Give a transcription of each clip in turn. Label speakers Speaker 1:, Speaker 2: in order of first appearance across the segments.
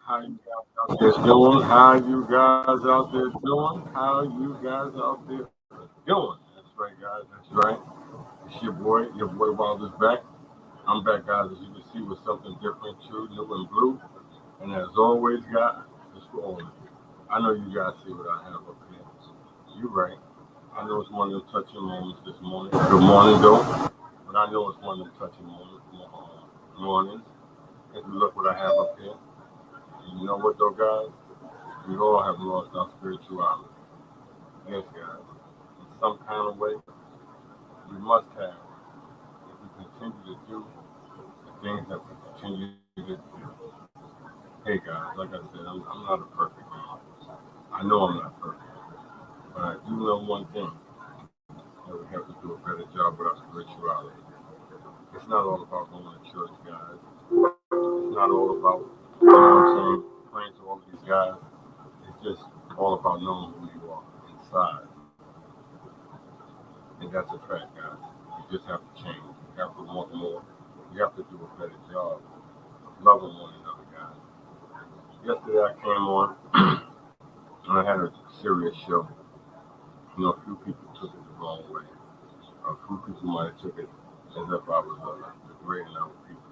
Speaker 1: How you guys out there doing? How you guys out there doing? How you guys out there doing? That's right, guys. That's right. It's your boy Wild is back. I'm back, guys, as you can see, with something different, true, new, and blue. And as always, guys, it's for all of you. I know you guys see what I have up here. You're right. I know it's one of them touching moments this morning. Good morning, though. But I know it's one of them touching mornings. If you look what I have up here, and you know what, though, guys? We all have lost our spirituality. Yes, guys. In some kind of way, we must have if we continue to do the things that we continue to do. Hey, guys, like I said, I'm not a perfect man. I know I'm not perfect. But I do know one thing that we have to do a better job with our spirituality. It's not all about going to church, guys. It's not all about, what I'm saying, praying to all of these guys. It's just all about knowing who you are inside. And that's a fact, guys. You just have to change. You have to want more. You have to do a better job of loving one another, guys. Yesterday I came on and I had a serious show. A few people took it the wrong way. A few people might have took it as if I was degrading our people.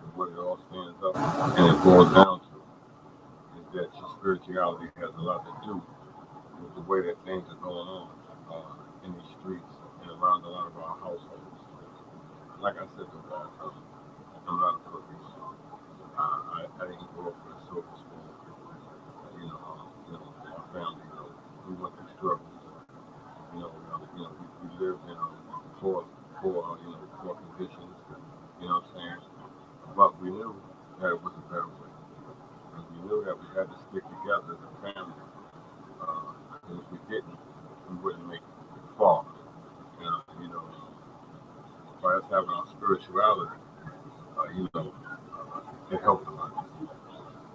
Speaker 1: And what it all stands up and it boils down to is that your spirituality has a lot to do with the way that things are going on in these streets and around a lot of our households. Like I said to guys, I'm not a perfect son. I didn't grow up with a silver spoon. My family, we went through struggles. We lived in poor conditions. You know what I'm saying? But we knew that it was a better way. And we knew that we had to stick together as a family. And if we didn't, we wouldn't make it far. By us having our spirituality, it helped a lot.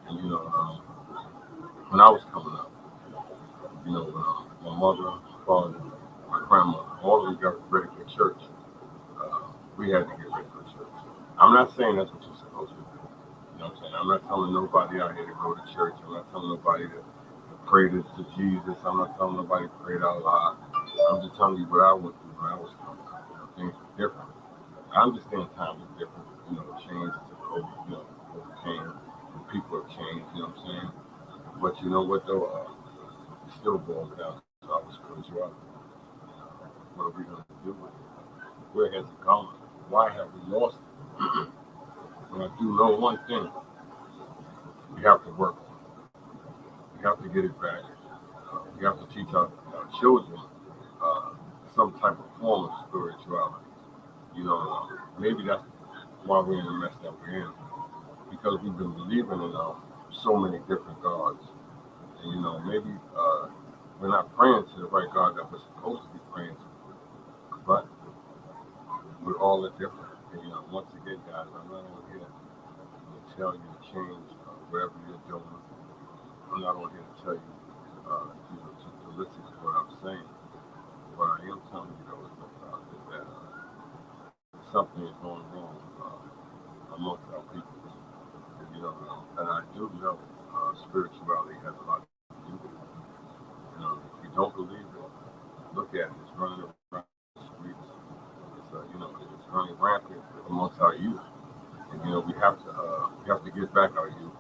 Speaker 1: And when I was coming up, my mother, father, my grandmother, all of them got ready for church. We had to get ready for church. I'm not saying that's what you're supposed to do. You know what I'm saying? I'm not telling nobody out here to go to church. I'm not telling nobody to pray to Jesus. I'm not telling nobody to pray out loud. I'm just telling you what I went through when I was coming up. Things were different. I understand times are different. Change is overcame. And people have changed. You know what I'm saying? But you know what though? It still boils down to our spirituality. What are we going to do with it? Where has it gone? Why have we lost it? And I do know one thing: we have to work on it. We have to get it back. We have to teach our children uh, some type of form of spirituality. Maybe that's why we're in the mess that we're in, because we've been believing in so many different gods. And maybe we're not praying to the right God that we're supposed to be praying to. But we're all are different. And once again, guys, I'm not on here to tell you to change wherever you're doing. I'm not on here to tell you, to listen to what I'm saying. What I am telling you though is that something is going wrong amongst our people. And I do know spirituality has a lot to do with it. If you don't believe it, look at it. It's running around the streets. It's running rampant amongst our youth. And we have to get back our youth.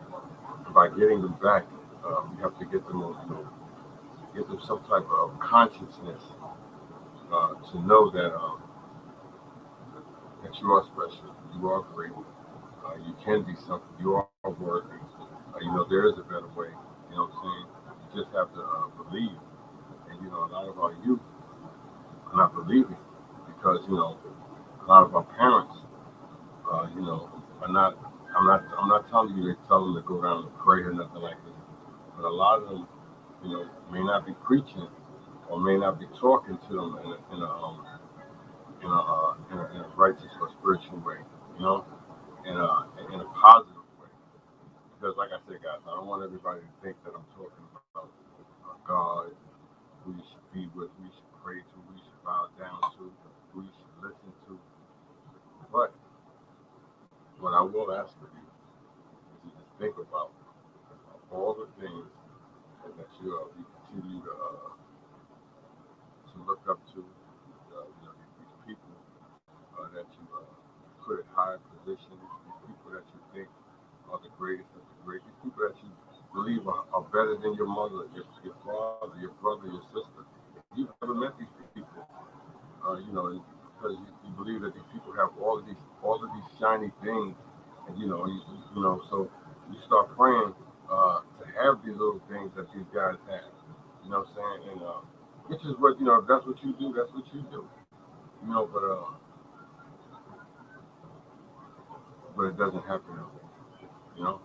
Speaker 1: And by getting them back, we have to get them get them some type of consciousness to know that you are special, you are great, you can be something, you are worthy. There is a better way. You know what I'm saying? You just have to believe. And a lot of our youth are not believing because a lot of our parents, are not. I'm not telling you to tell them to go down and pray or nothing like this. But a lot of them, may not be preaching or may not be talking to them in a righteous or spiritual way, you know, in a positive way. Because, like I said, guys, I don't want everybody to think that I'm talking about God, who you should be with, who you should pray to, who you should bow down to, who you should listen to. But what I will ask of you is to just think about all the things that you continue to look up to, these people that you put in high positions, these people that you think are the greatest of the great, these people that you believe are better than your mother, your father, your brother, your sister. You've never met these people, because you believe that these people have all of these shiny things, and so you start praying to have these little things that these guys have. You know what I'm saying? And which is what if that's what you do, that's what you do. But it doesn't happen that way. You know,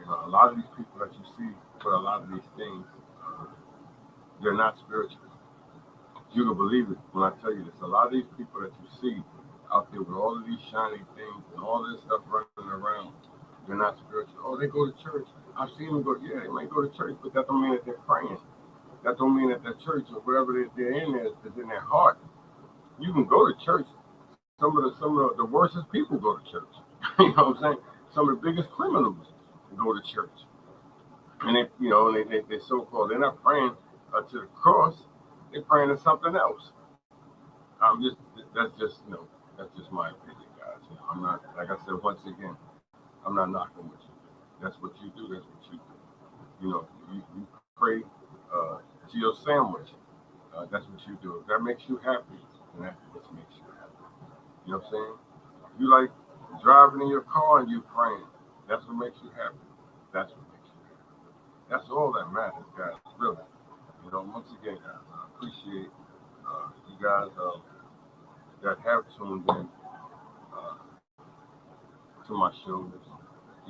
Speaker 1: a lot of these people that you see for a lot of these things, they're not spiritual. You can believe it when I tell you this. A lot of these people that you see out there with all of these shiny things and all this stuff running around, they're not spiritual. Oh, they go to church. I've seen them go. Yeah, they might go to church, but that don't mean that they're praying. That don't mean that their church or whatever they're in is in their heart. You can go to church. Some of the worstest people go to church. You know what I'm saying? Some of the biggest criminals go to church, and they so-called they're not praying to the cross. They're praying to something else. I'm just that's just my opinion, guys. I'm not, like I said once again, I'm not knocking with you. That's what you do. That's what you do. You pray to your sandwich. That's what you do. If that makes you happy, then that's what makes you happy. You know what I'm saying? You like driving in your car and you praying. That's what makes you happy. That's what makes you happy. That's all that matters, guys. Really. Once again, guys, I appreciate you guys that have tuned in to my shows. I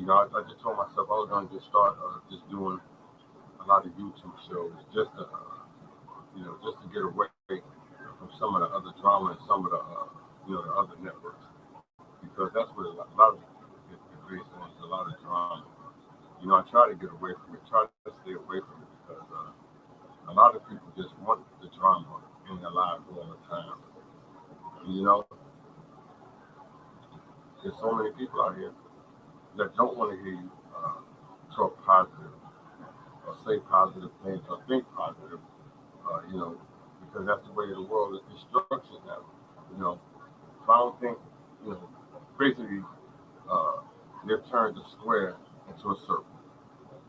Speaker 1: just told myself I was going to just start just doing a lot of YouTube shows just to get away from some of the other drama and some of the other networks, because that's what a lot of it is based on, is a lot of drama. I try to get away from it, try to stay away from it, because a lot of people just want the drama in their lives all the time. There's so many people out here that don't want to hear you talk positive or say positive things or think positive, because that's the way the world is structured now. If I don't think, basically, they've turned the square into a circle.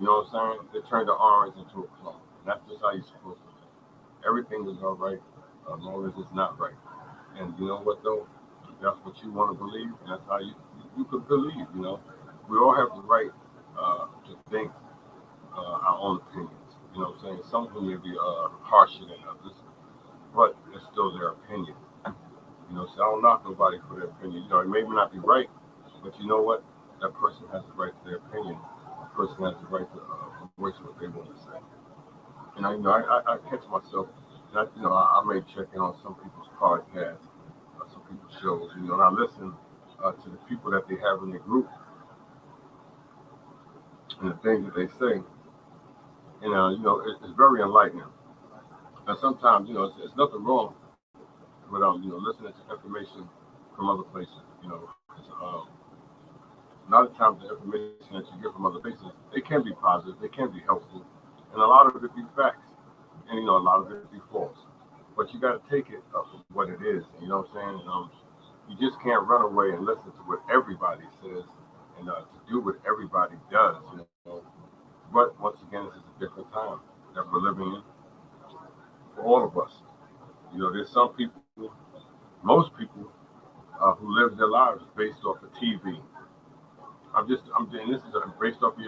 Speaker 1: You know what I'm saying? They turned the orange into a plum. And that's just how you're supposed to think. Everything is all right as long as it's not right. And you know what, though? If that's what you want to believe, and that's how you could believe, We all have the right to think our own opinions. You know what I'm saying? Some of them may be harsher than others, but it's still their opinion. So I don't knock nobody for their opinion. It may not be right, but you know what? That person has the right to their opinion. The person has the right to voice what they want to say. And I catch myself, and I may check in on some people's podcasts, some people's shows, and I listen to the people that they have in the group and the things that they say, and it's very enlightening. And sometimes, it's nothing wrong with listening to information from other places. A lot of times the information that you get from other places, it can be positive, it can be helpful, and a lot of it be facts, and a lot of it be false. But you got to take it for what it is. You know what I'm saying? You just can't run away and listen to what everybody says and to do what everybody does. But once again, this is a different time that we're living in for all of us. There's some people, most people, who live their lives based off of TV. This is based off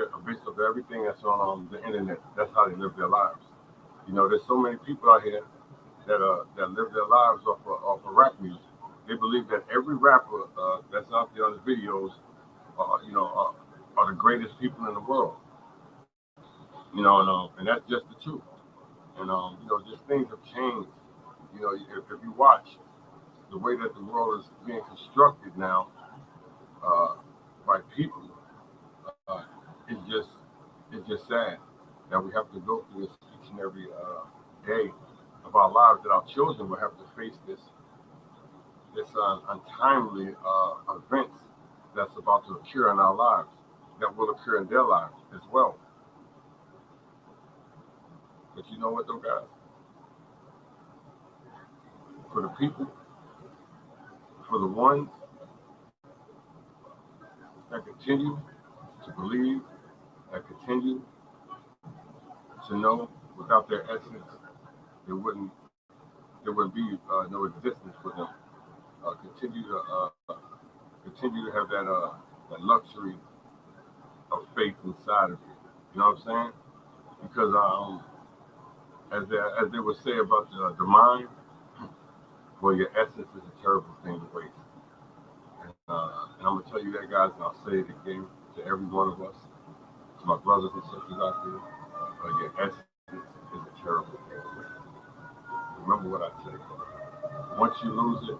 Speaker 1: everything that's on the internet. That's how they live their lives. There's so many people out here that live their lives off of rap music. They believe that every rapper that's out there on the videos, are the greatest people in the world. And that's just the truth. And just things have changed. If you watch the way that the world is being constructed now by people, it's just sad that we have to go through this each and every day of our lives. That our children will have to face this untimely events that's about to occur in our lives. that will occur in their lives as well. But you know what, though, guys? For the people, for the ones that continue to believe, that continue to know without their essence, there wouldn't there would be no existence for them. Continue to have that luxury of faith inside of you. You know what I'm saying? Because as they would say about the mind, well, your essence is a terrible thing to waste. And I'm gonna tell you that, guys, and I'll say it again to every one of us, to my brothers and sisters out there. Your essence is a terrible thing to waste. Remember what I said. Once you lose it,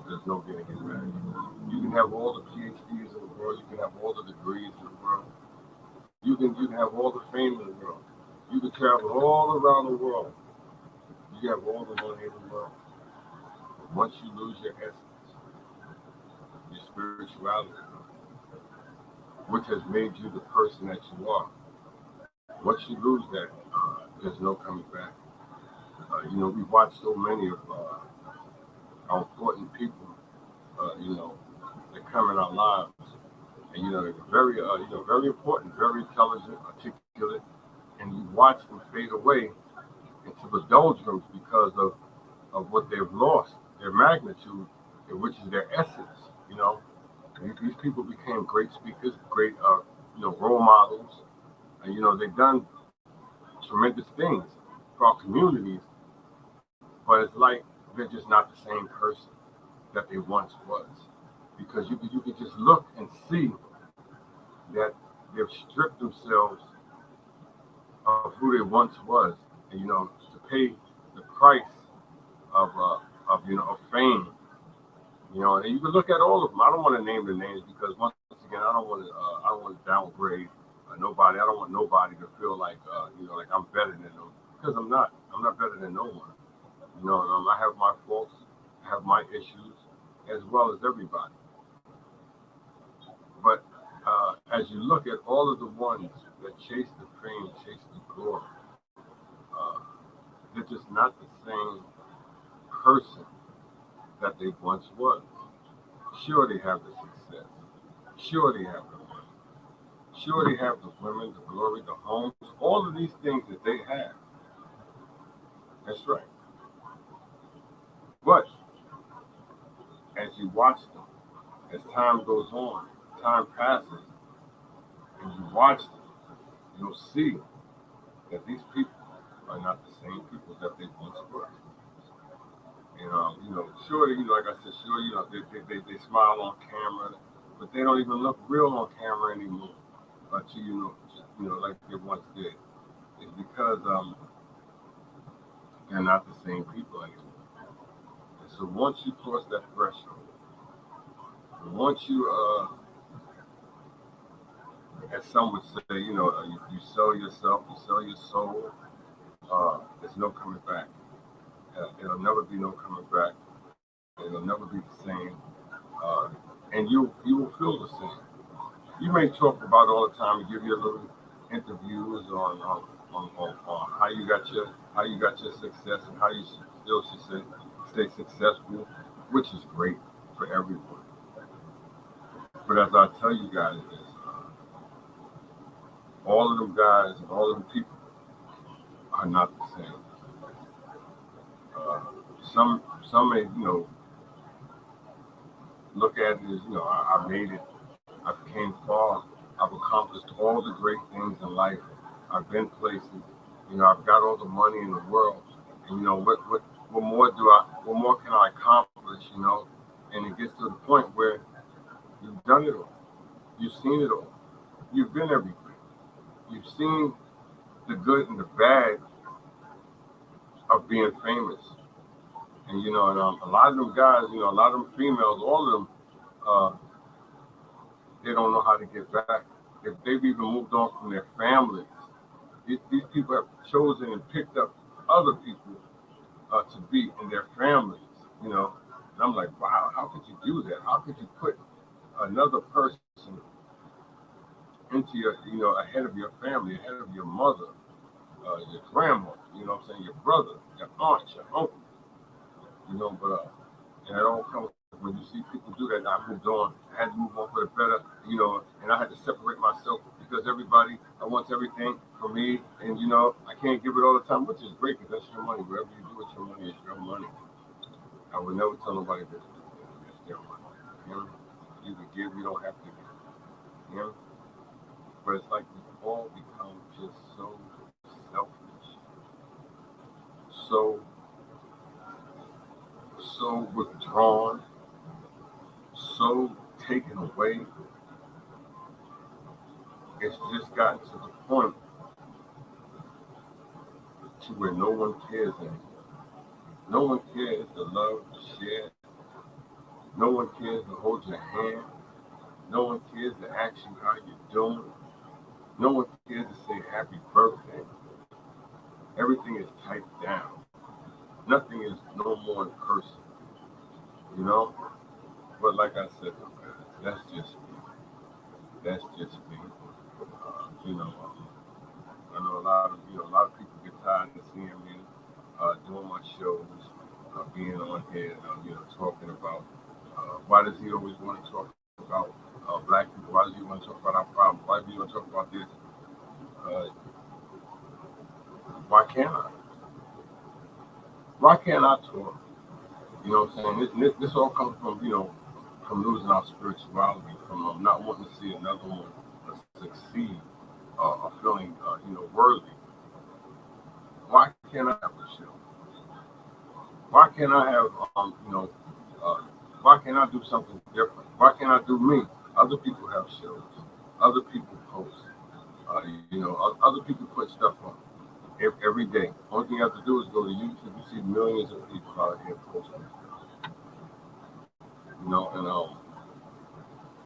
Speaker 1: there's no getting it back. You can have all the PhDs in the world. You can have all the degrees in the world. You can have all the fame in the world. You can travel all around the world. You can have all the money in the world. But once you lose your essence, your spirituality, which has made you the person that you are, once you lose that, there's no coming back. We watch so many of our important people, that come in our lives, and they're very important, very intelligent, articulate, and you watch them fade away into the doldrums because of what they've lost, their magnitude, which is their essence. These people became great speakers, great role models, and they've done tremendous things for our communities, but it's like they're just not the same person that they once was, because you could just look and see that they've stripped themselves of who they once was, and to pay the price of fame. And you can look at all of them. I don't want to name the names because once again, I don't want to downgrade nobody. I don't want nobody to feel like like I'm better than them, because I'm not. I'm not better than no one. I have my faults, I have my issues, as well as everybody. But as you look at all of the ones that chase the fame, chase the glory, uh, they're just not the same person that they once was. Sure, they have the success. Sure, they have the money. Sure, they have the women, the glory, the homes, all of these things that they have. That's right. But as you watch them, as time goes on, time passes, and you watch them, you'll see that these people are not the same people that they once were. Sure, like I said, sure, they smile on camera, but they don't even look real on camera anymore. But like they once did. It's because they're not the same people anymore. And so once you cross that threshold, once you, as some would say, you sell yourself, you sell your soul, there's no coming back. It'll never be no coming back. It'll never be the same. Uh, and you will feel the same. You may talk about all the time and give you a little interviews on how you got your success and how you still should stay successful, which is great for everyone. But as I tell you guys this, all of them guys and all of them people are not the same. Uh, some may look at it as I made it, I came far, I've accomplished all the great things in life, I've been places, I've got all the money in the world, and what more can I accomplish, and it gets to the point where you've done it all, you've seen it all, you've been everything, you've seen the good and the bad of being famous. And a lot of them guys, a lot of them females, all of them, uh, they don't know how to get back. If they've even moved on from their families, these people have chosen and picked up other people to be in their families, And I'm like, wow, how could you do that? How could you put another person into your, ahead of your family, ahead of your mother, your grandma, what I'm saying, your brother, your aunt, your uncle, but and it all comes when you see people do that. I moved on. I had to move on for the better, and I had to separate myself because everybody wants everything from me, and I can't give it all the time, which is great because that's your money. Whatever you do with your money is your money. I would never tell nobody this. It's their money. You can give, you don't have to give. But it's like we all become just so selfish, so withdrawn, so taken away. It's just gotten to the point to where no one cares anymore. No one cares to love, to share. No one cares to hold your hand. No one cares to ask you how you're doing. No one cares to say happy birthday. Everything is typed down. Nothing is no more in person. But like I said, that's just me. That's just me. I know a lot of people get tired of seeing me doing my shows, being on here, talking about why does he always want to talk about black people? Why does he want to talk about our problems? Why do you want to talk about this? Why can't I? Why can't I talk? You know what I'm saying? This all comes from, from losing our spirituality, from not wanting to see another one succeed, or feeling, worthy. Why can't I have a show? Why can't I have, why can't I do something different? Why can't I do me? Other people have shows. Other people post. Other people put stuff on every day. Only thing you have to do is go to YouTube. You see millions of people out here posting. And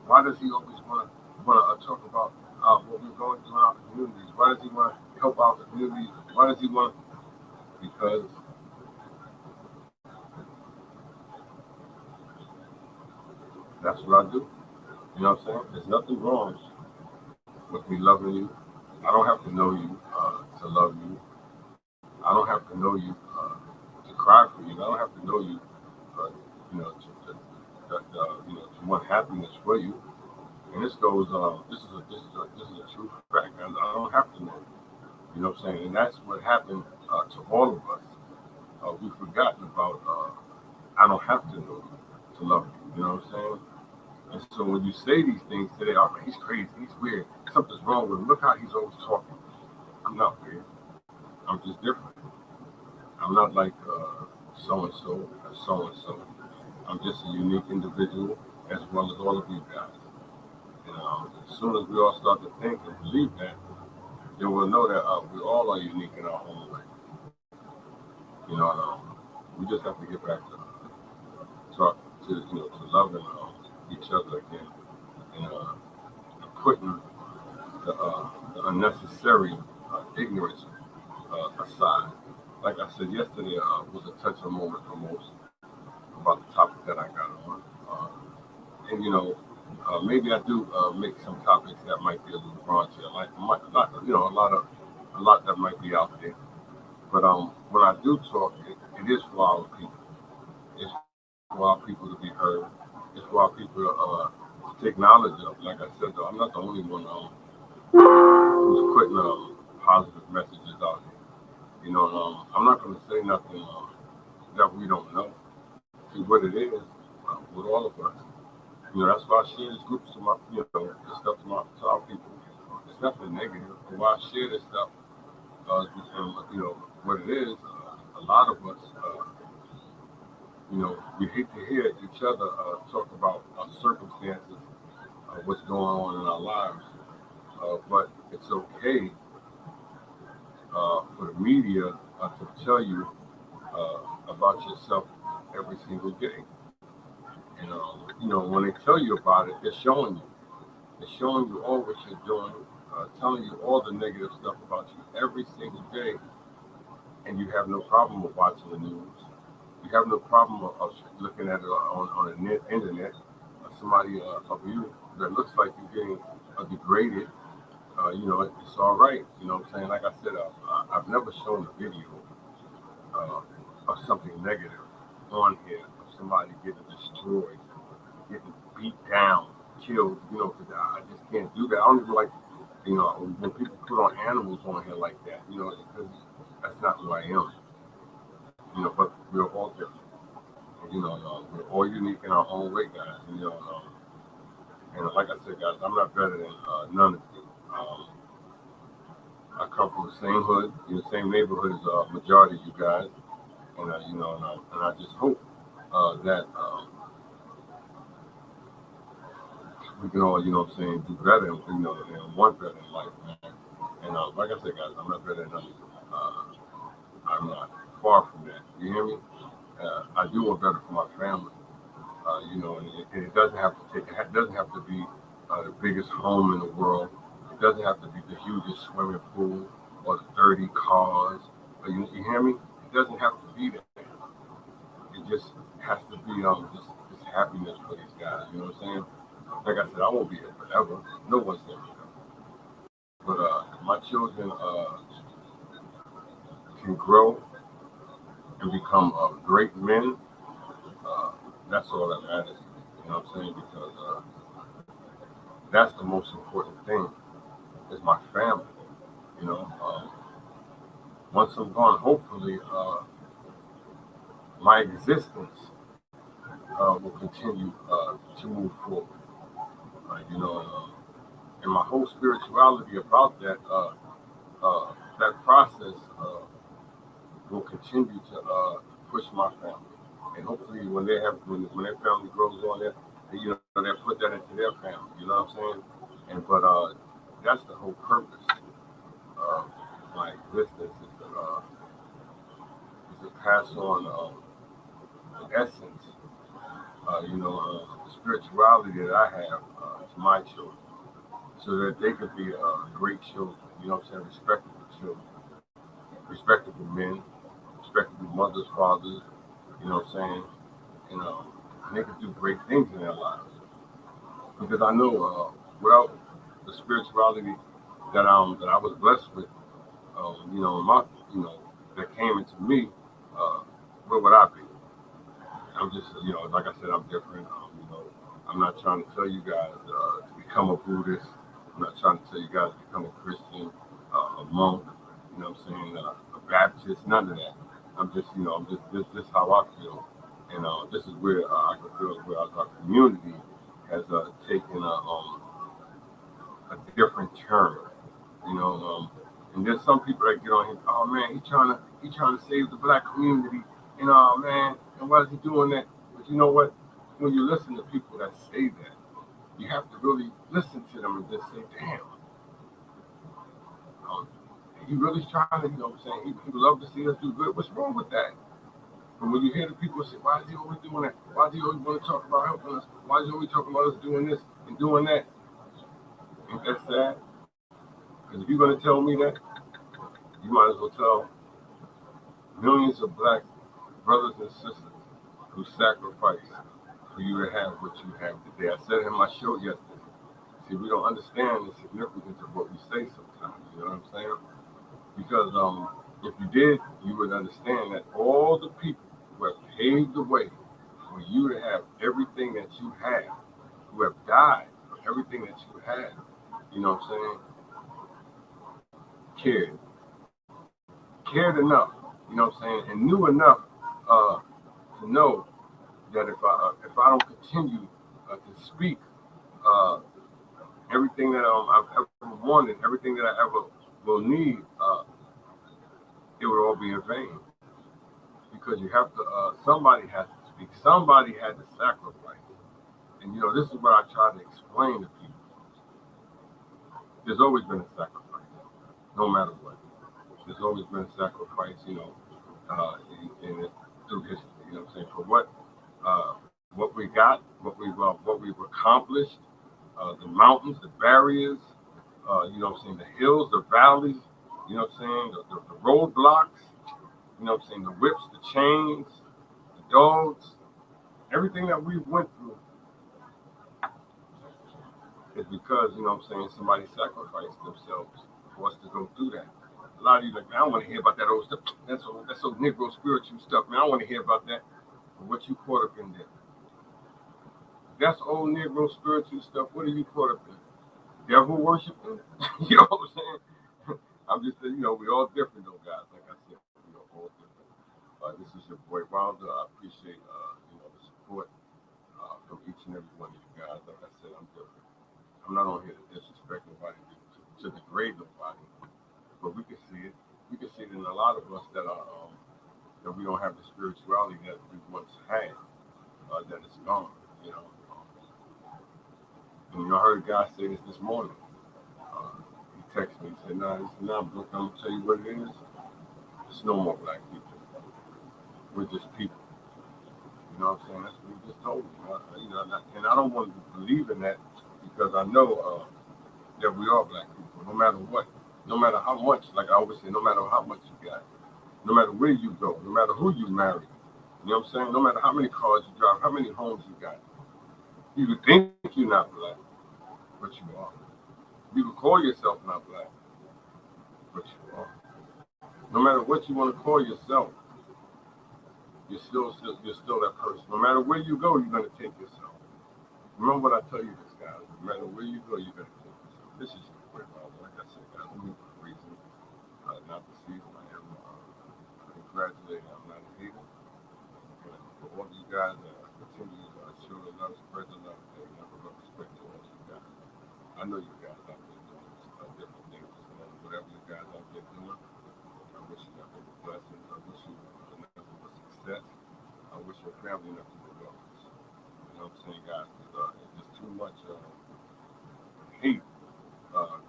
Speaker 1: why does he always want to talk about what we're going through in our communities? Why does he want to help out the communities? Why does he want? Because that's what I do. You know what I'm saying? There's nothing wrong with me loving you. I don't have to know you to love you. I don't have to know you to cry for you. I don't have to know you, to want happiness for you. And this goes. This is a true fact. I don't have to know you. You know what I'm saying? And that's what happened to all of us. We've forgotten about. I don't have to know you to love you. You know what I'm saying? And so when you say these things today, oh man, he's crazy, he's weird, something's wrong with him. Look how he's always talking. I'm not weird. I'm just different. I'm not like so and so or so and so. I'm just a unique individual as well as all of you guys. And as soon as we all start to think and believe that, then we'll know that we all are unique in our own way. We just have to get back to talk to loving each other again, and putting the unnecessary ignorance aside. Like I said yesterday, was a touching moment for most about the topic that I got on, and maybe I do make some topics that might be a little raunchy, like a lot that might be out there. But when I do talk, it is for our people. It's for our people to be heard. It's for our people to take knowledge of. Like I said, though, I'm not the only one who's putting positive messages out here. I'm not going to say nothing that we don't know. See what it is with all of us. That's why I share this group to my, this stuff to our people. It's nothing negative. But why I share this stuff, what it is, a lot of us, we hate to hear each other talk about circumstances, what's going on in our lives. But it's okay for the media to tell you about yourself every single day. And, when they tell you about it, they're showing you. They're showing you all what you're doing, telling you all the negative stuff about you every single day. And you have no problem with watching the news. You have no problem of looking at it on the internet. Somebody of you that looks like you're getting degraded it's all right. You know what I'm saying? Like I said, I've never shown a video uh, of something negative on here of somebody getting destroyed, getting beat down, killed. Because I just can't do that. I don't even like, when people put on animals on here like that. Because that's not who I am. But we're all different. We're all unique in our own way, guys. And like I said, guys, I'm not better than none of you. I come from the same hood, in the same neighborhood as majority of you guys, and I just hope that we can all, what I'm saying, do better, and want better in life, man. And like I said, guys, I'm not better than none of you. I'm not far from that. You hear me? I do want better for my family. And it doesn't have to it doesn't have to be the biggest home in the world. It doesn't have to be the hugest swimming pool or 30 cars. You hear me? It doesn't have to be that. It just has to be just happiness for these guys. You know what I'm saying? Like I said, I won't be here forever. No one's here forever. But my children can grow and become great men. Uh, that's all that matters. You know what I'm saying? Because that's the most important thing is my family. You know, once I'm gone, hopefully my existence will continue to move forward. And my whole spirituality about that process will continue to push my family. And hopefully, when their family grows on, they put that into their family. You know what I'm saying? But that's the whole purpose of my existence is to pass on the essence, the spirituality that I have to my children, so that they could be great children. You know what I'm saying? Respectable children, respectable men, respectable mothers, fathers. You know what I'm saying? And they could do great things in their lives. Because I know without the spirituality that I was blessed with, my that came into me, where would I be? I'm just, like I said, I'm different. I'm not trying to tell you guys to become a Buddhist. I'm not trying to tell you guys to become a Christian, a monk. You know what I'm saying? A Baptist. None of that. I'm just this is how I feel, and this is where I can feel where our community has taken a different turn. And there's some people that get on here. Oh man, he trying to save the black community, and oh man, and why is he doing that? But you know what? When you listen to people that say that, you have to really listen to them and just say, damn, um, he really trying to, what I'm saying? He would love to see us do good. What's wrong with that? And when you hear the people say, why is he always doing that? Why does he always want to talk about helping us? Why is he always talking about us doing this and doing that? Ain't that sad? Because if you're going to tell me that, you might as well tell millions of black brothers and sisters who sacrificed for you to have what you have today. I said in my show yesterday. See, we don't understand the significance of what we say sometimes. You know what I'm saying? Because if you did, you would understand that all the people who have paved the way for you to have everything that you have, who have died for everything that you had, you know what I'm saying, cared enough, you know what I'm saying, and knew enough to know that if I don't continue to speak everything that I've ever wanted, everything that I ever will need, it would all be in vain. Because you have to, somebody has to speak, somebody had to sacrifice. And this is what I try to explain to people. There's always been a sacrifice, no matter what. There's always been a sacrifice, through history. You know what I'm saying? For what we got, what we've accomplished, the mountains, the barriers, you know what I'm saying, the hills, the valleys, you know what I'm saying, the roadblocks, you know what I'm saying, the whips, the chains, the dogs, everything that we went through It's because, you know what I'm saying, somebody sacrificed themselves for us to go through that. A lot of you like, man, I don't want to hear about that old stuff. That's so Negro spiritual stuff, man. I don't want to hear about that. But what you caught up in there? That's old Negro spiritual stuff. What are you caught up in? Devil worshiping? You know what I'm saying? I'm just saying, we all different though, guys. Like I said, all different. This is your boy Wilder. I appreciate, the support from each and every one of you guys. Like I said, I'm different. I'm not on here to disrespect nobody, to degrade nobody, but we can see it. We can see it in a lot of us that we don't have the spirituality that we once had. That it's gone. And I heard a guy say this morning. He texted me. He said, "Nah, Brooke, I'm gonna tell you what it is. It's no more black people. We're just people." You know what I'm saying? That's what he just told me. And I don't want to believe in that because I know that we are black people, no matter what, no matter how much. Like I always say, no matter how much you got, no matter where you go, no matter who you marry. You know what I'm saying? No matter how many cars you drive, how many homes you got. You could think you're not black, but you are. You could call yourself not black, but you are. No matter what you want to call yourself, you're still that person. No matter where you go, you're gonna take yourself. Remember what I tell you this, guys. No matter where you go, you're gonna take yourself. This is your way, like I said, guys. I'm here for a reason, not to see who I am. Congratulating. I'm not a hater. For all of you guys, continue to show the love, spread the love, and never love, respect to all you guys. I know you guys out there doing different things. Whatever you guys out there doing, I wish you nothing but blessings. I wish you nothing but success. I wish your family nothing but wellness. You know what I'm saying, guys? There's too much hate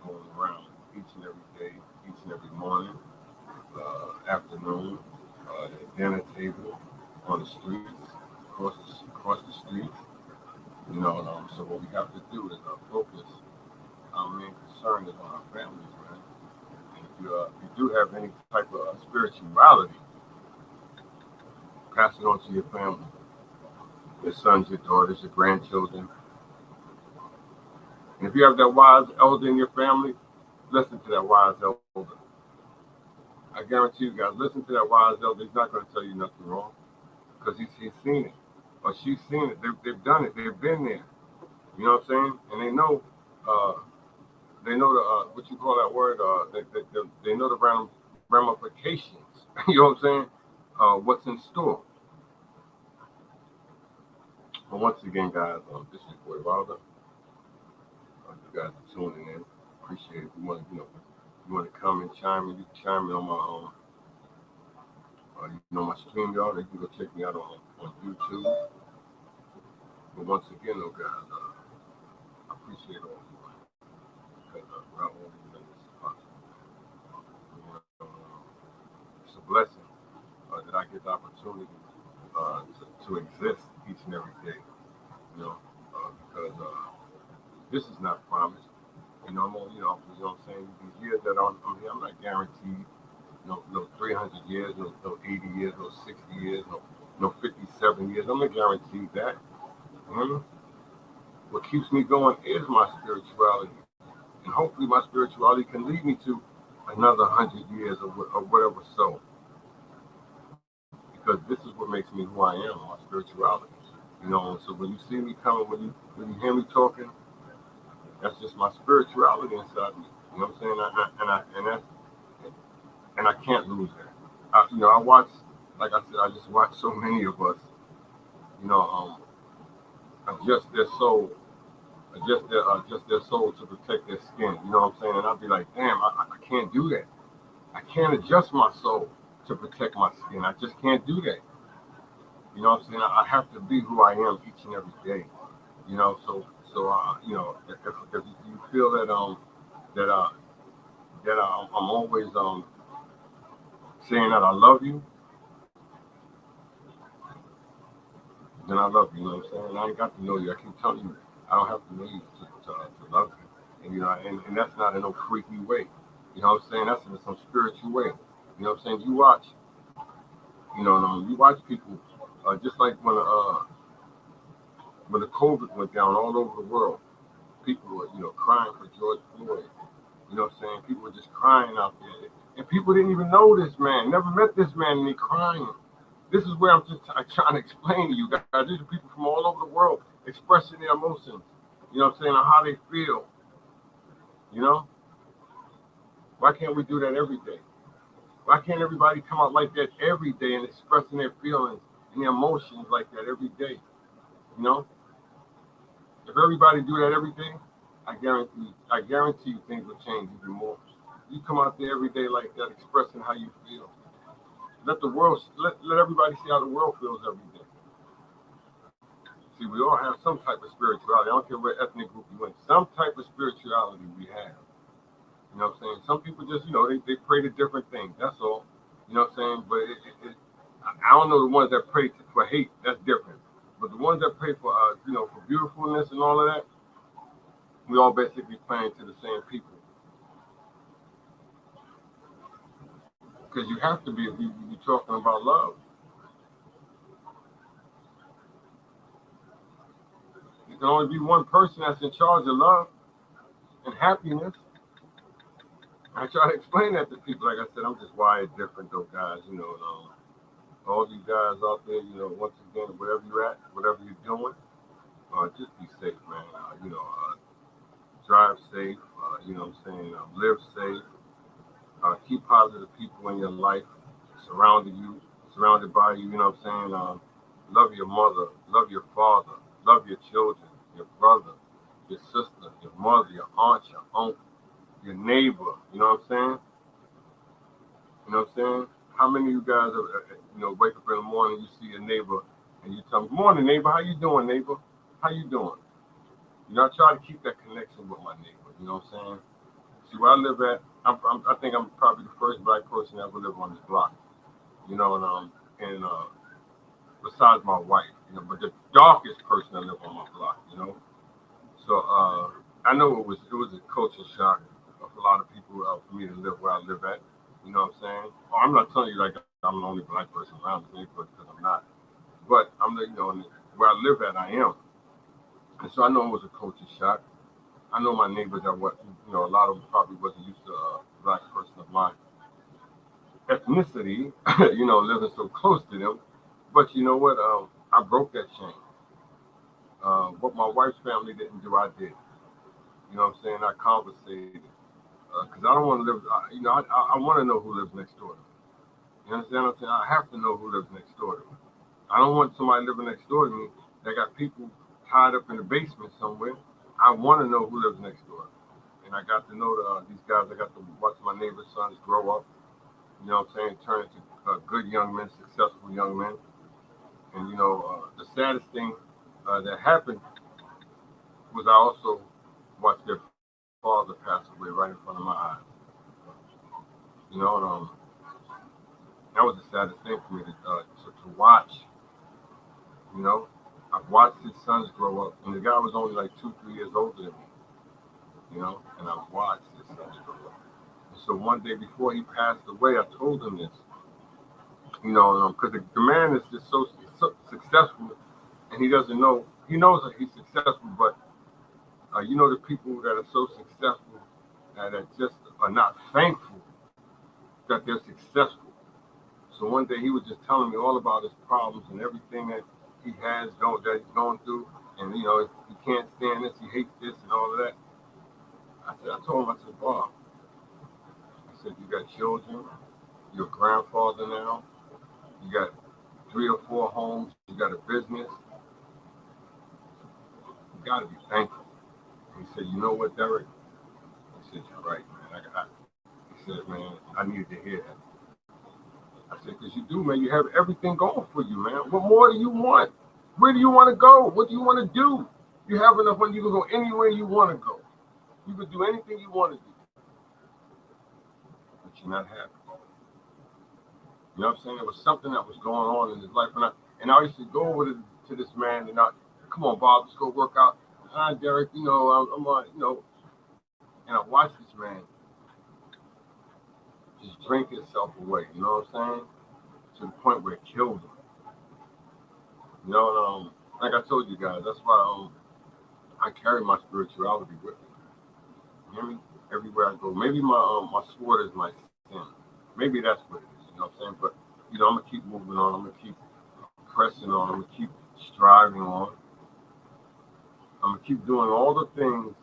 Speaker 1: going around each and every day, each and every morning, afternoon, at dinner table, on the streets, across the streets. So what we have to do is focus. Our main concern is on our families, man. And if you do have any type of spirituality, pass it on to your family, your sons, your daughters, your grandchildren. And if you have that wise elder in your family, listen to that wise elder. I guarantee you guys, listen to that wise elder. He's not going to tell you nothing wrong because he's seen it or she's seen it. They've done it. They've been there. You know what I'm saying? And they know the what you call that word. They know the ramifications. You know what I'm saying? What's in store. But once again, guys, this is your boy Wilder. You guys are tuning in. Appreciate it. If you want to come and chime in, you can chime in on my stream, y'all. You can go check me out on YouTube. But once again, though, guys, I appreciate all of you because without all of you, none of this is possible. It's a blessing that I get the opportunity to exist each and every day. Because this is not promised. I'm what I'm saying? These years that I'm here, I'm not guaranteed. No 300 years, no 80 years, no 60 years, no 57 years. I'm not guaranteed that. What keeps me going is my spirituality. And hopefully my spirituality can lead me to another 100 years or whatever so. Because this is what makes me who I am, my spirituality. So when you see me coming, when you hear me talking, that's just my spirituality inside me. You know what I'm saying? And I can't lose that. I watch, like I said, I just watch so many of us, adjust their soul, adjust their soul to protect their skin. You know what I'm saying? And I'll be like, damn, I can't do that. I can't adjust my soul to protect my skin. I just can't do that. You know what I'm saying? I have to be who I am each and every day. So if you feel that I'm always saying that I love you, then I love you. You know what I'm saying? I ain't got to know you. I keep telling you, I don't have to know you to love you. And that's not in no freaky way. You know what I'm saying? That's in some spiritual way. You know what I'm saying? You watch people just like when the COVID went down all over the world. People were, crying for George Floyd. You know what I'm saying? People were just crying out there. And people didn't even know this man, never met this man, and they crying. This is where I'm just trying to explain to you guys. These are people from all over the world expressing their emotions, you know what I'm saying, on how they feel. You know? Why can't we do that every day? Why can't everybody come out like that every day and expressing their feelings and their emotions like that every day? You know? If everybody do that every day, I guarantee you things will change even more. You come out there every day like that, expressing how you feel. Let the world, let everybody see how the world feels every day. See, we all have some type of spirituality. I don't care what ethnic group you in. Some type of spirituality we have. You know what I'm saying? Some people just, they pray to different things. That's all. You know what I'm saying? But I don't know the ones that pray for hate. That's different. But the ones that pray for, for beautifulness and all of that, we all basically praying to the same people. Because you have to be if you're talking about love. You can only be one person that's in charge of love and happiness. I try to explain that to people. Like I said, I'm just wired different, though, guys. All you guys out there, once again, wherever you're at, whatever you're doing, just be safe, man. Drive safe. You know what I'm saying? Live safe. Keep positive people in your life, surrounded by you. You know what I'm saying? Love your mother, love your father, love your children, your brother, your sister, your mother, your aunt, your uncle, your neighbor. You know what I'm saying? You know what I'm saying? How many of you guys, wake up in the morning, you see your neighbor, and you tell them, "Good morning, neighbor. How you doing, neighbor? How you doing?" I try to keep that connection with my neighbor. You know what I'm saying? See, where I live at, I think I'm probably the first black person that ever live on this block. And besides my wife, but the darkest person that live on my block. So I know it was a culture shock for a lot of people for me to live where I live at. You know what I'm saying? I'm not telling you like I'm the only black person around this neighborhood because I'm not. But I'm where I live at, I am. And so I know it was a culture shock. I know my neighbors that a lot of them probably wasn't used to a black person of my ethnicity, living so close to them. But you know what? I broke that chain. What my wife's family didn't do, I did. You know what I'm saying? I conversated. Because I don't want to live, I want to know who lives next door to me. You understand what I'm saying? I have to know who lives next door to me. I don't want somebody living next door to me that got people tied up in the basement somewhere. I want to know who lives next door. And I got to know these guys. I got to watch my neighbor's sons grow up. You know what I'm saying? Turn into good young men, successful young men. And, the saddest thing that happened was I also watched their father pass away right in front of my eyes. And that was the saddest thing for me to watch. I've watched his sons grow up, and the guy was only like 2-3 years older than me. And I've watched his sons grow up. And so one day before he passed away, I told him this. Because the man is just so successful, and he doesn't know. He knows that he's successful, but the people that are so successful that just are not thankful that they're successful. So one day he was just telling me all about his problems and everything that he has that he's going through, and he can't stand this, he hates this, and all of that. I told him, I said, Bob, I said, you got children, you're a grandfather now, you got 3 or 4 homes, you got a business. You got to be thankful. He said, you know what, Derek? I said, you're right, man. He said, man, I needed to hear that. I said, because you do, man. You have everything going for you, man. What more do you want? Where do you want to go? What do you want to do? You have enough money. You can go anywhere you want to go. You can do anything you want to do. But you're not happy. You know what I'm saying? There was something that was going on in his life. And I used to go over to this man and come on, Bob, let's go work out. Derek, I'm and I watched this man just drink himself away. You know what I'm saying? To the point where it killed him. Like I told you guys, that's why I carry my spirituality with me. You hear me? Everywhere I go. Maybe my sword is my sin. Maybe that's what it is. You know what I'm saying? But I'm gonna keep moving on. I'm gonna keep pressing on. I'm gonna keep striving on. I'm gonna keep doing all the things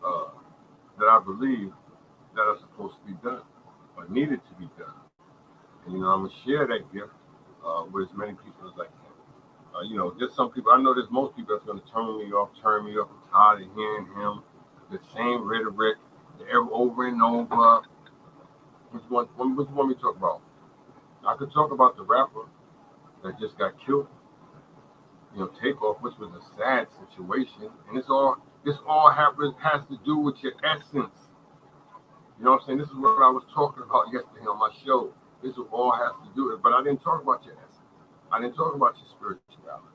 Speaker 1: uh, that I believe that are supposed to be done or needed to be done. And I'm gonna share that gift with as many people as I can. There's some people, I know there's most people that's going to turn me off. I'm tired of hearing him, the same rhetoric, over and over. Which one me to talk about? I could talk about the rapper that just got killed, Takeoff, which was a sad situation. And this all has to do with your essence. You know what I'm saying? This is what I was talking about yesterday on my show. This all has to do with it. But I didn't talk about your essence. I didn't talk about your spirituality.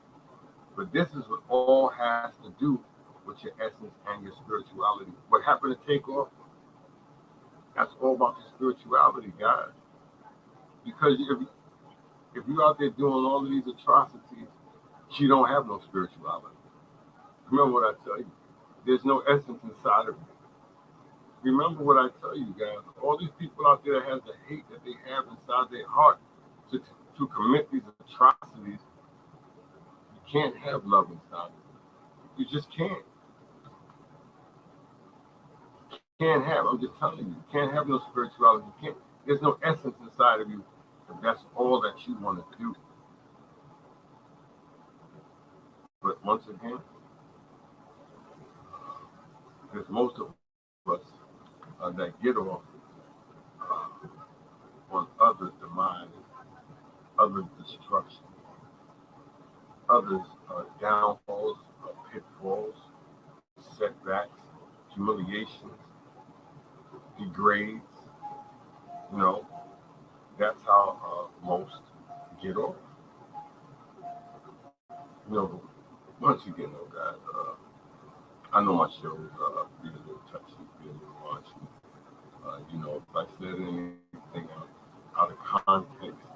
Speaker 1: But this is what all has to do with your essence and your spirituality. What happened to Takeoff? That's all about your spirituality, guys. Because if you're out there doing all of these atrocities, you don't have no spirituality. Remember what I tell you. There's no essence inside of you. Remember what I tell you, guys. All these people out there that have the hate that they have inside their heart to commit these atrocities, you can't have love inside of you. You just can't. Can't have. I'm just telling you can't have no spirituality. You can't. There's no essence inside of you if that's all that you want to do. But once again, there's most of us that get off on other demise, other destruction, others downfalls, pitfalls, setbacks, humiliations, degrades. That's how most get off. Once again, though, guys, I know my show be a little touchy, be a little raunchy. If I said anything out of context,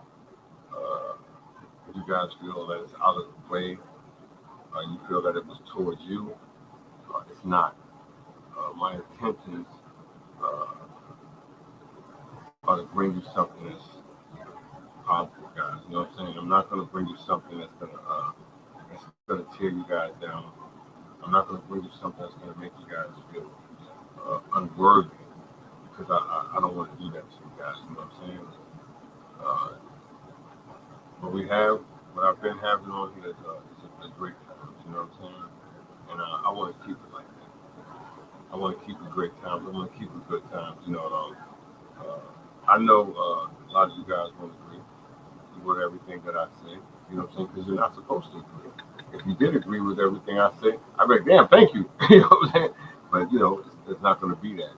Speaker 1: if you guys feel that it's out of the way, you feel that it was towards you, it's not. My intentions are to bring you something that's positive, guys. You know what I'm saying? I'm not going to bring you something that's going to tear you guys down. I'm not going to bring you something that's going to make you guys feel unworthy, because I don't want to do that to you guys. You know what I'm saying? What I've been having on here is a great time. You know what I'm saying? And I want to keep it like that. I want to keep it great times. I want to keep it good times. I know a lot of you guys won't agree with everything that I say. You know what I'm saying? Because you're not supposed to agree. If you did agree with everything I say, I'd be like, damn, thank you. You know what I'm saying? But it's not going to be that.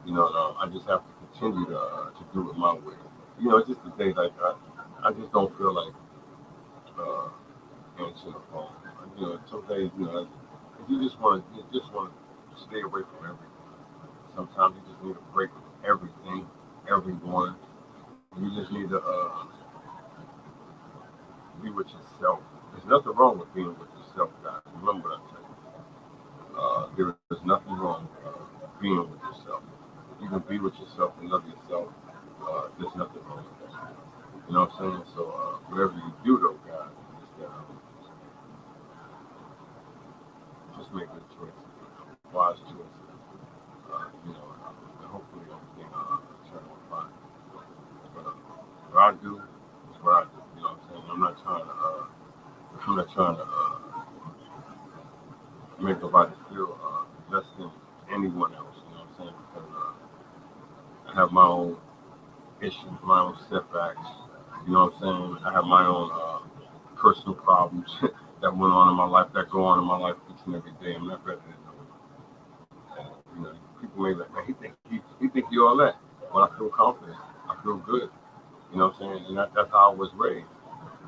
Speaker 1: I just have to continue to do it my way. It's just the days like I just don't feel like answering the phone. Some days, if you just want to stay away from everything. Sometimes you just need to break everything, everyone. You just need to be with yourself. There's nothing wrong with being with yourself, guys. Remember what I tell you. There is nothing wrong with being with yourself. You can be with yourself and love yourself. There's nothing wrong with that. You know what I'm saying? So whatever you do, though, guys, just make good choices, wise choices. And hopefully everything turn out fine. But what I do is what I do. You know what I'm saying? I'm not trying to make nobody feel less than anyone else. You know what I'm saying? Because I have my own issues, my own setbacks. You know what I'm saying? I have my own personal problems that went on in my life, that go on in my life each and every day. I'm not better than no one. People may be like, man, he think you all that. But I feel confident. I feel good. You know what I'm saying? And that's how I was raised.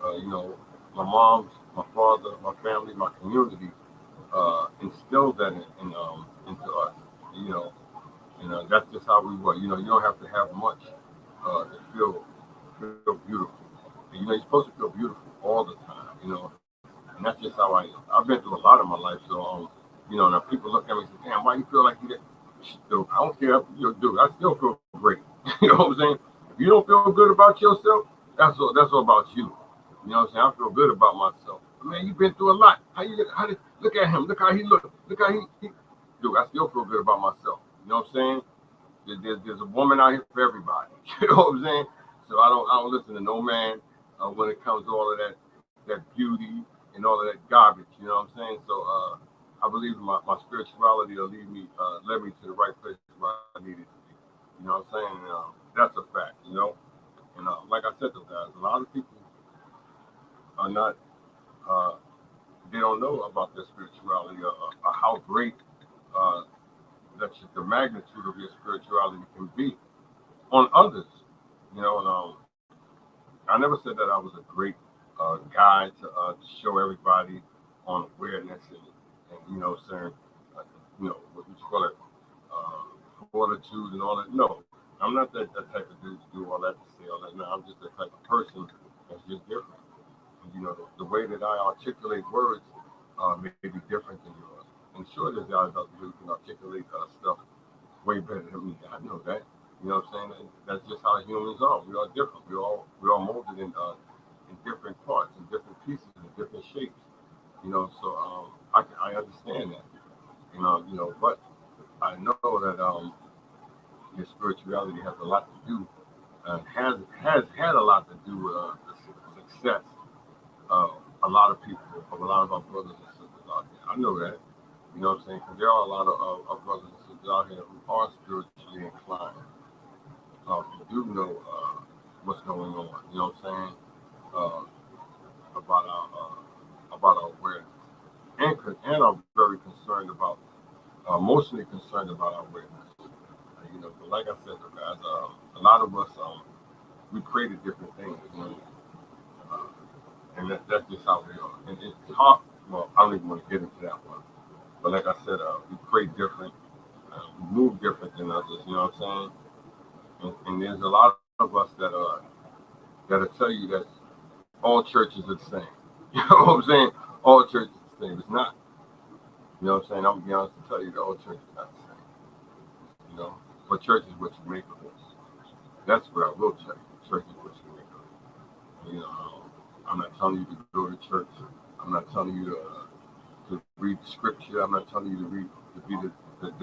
Speaker 1: My mom, my father, my family, my community instilled that into us. That's just how we were. You don't have to have much to feel beautiful. And, you're supposed to feel beautiful all the time. And that's just how I am. I've been through a lot of my life, so now people look at me and say, "Damn, why you feel like you did?" Dude, I don't care, dude. I still feel great. You know what I'm saying? If you don't feel good about yourself, that's all about you. You know what I'm saying? I feel good about myself. Man, you've been through a lot. How did look at him? Look how he looked. Look how he dude. I still feel good about myself. You know what I'm saying? There's a woman out here for everybody. You know what I'm saying? So I don't listen to no man when it comes to all of that beauty and all of that garbage. You know what I'm saying? So I believe my spirituality will led me to the right place where I needed to be. You know what I'm saying? And, that's a fact. And like I said, though, guys, a lot of people are not. Uh, they don't know about their spirituality or how great uh, the magnitude of your spirituality can be on others. And I never said that I was a great guide to show everybody on awareness and saying, what you call it, fortitude and all that. No, I'm not that type of dude to do all that, to say all that. No, I'm just that type of person that's just different. The way that I articulate words may be different than yours. And sure, there's guys out there who can articulate stuff way better than me. I know that. You know what I'm saying? That's just how humans are. We are different. We're all molded in different parts, in different pieces, in different shapes. So I understand that. But I know that your spirituality has a lot to do, has had a lot to do with the success of a lot of people, of a lot of our brothers and sisters out there. I know that. You know what I'm saying? Because there are a lot of brothers and sisters out here who are spiritually inclined. Who do know what's going on. You know what I'm saying? About our awareness, and are very concerned about, emotionally concerned about our awareness. But like I said, guys, a lot of us we created different things. Uh, and that's just how we are. And it's hard. Well, I don't even want to get into that one. But like I said, we pray different, we move different than others. You know what I'm saying? And there's a lot of us that'll tell you that all churches are the same. You know what I'm saying? All churches are the same. It's not. You know what I'm saying? I'm gonna be honest and tell you that all churches are not the same. But church is what you make of it. That's what I will tell you. Church is what you make of it. I'm not telling you to go to church. I'm not telling you to read the scripture. I'm not telling you to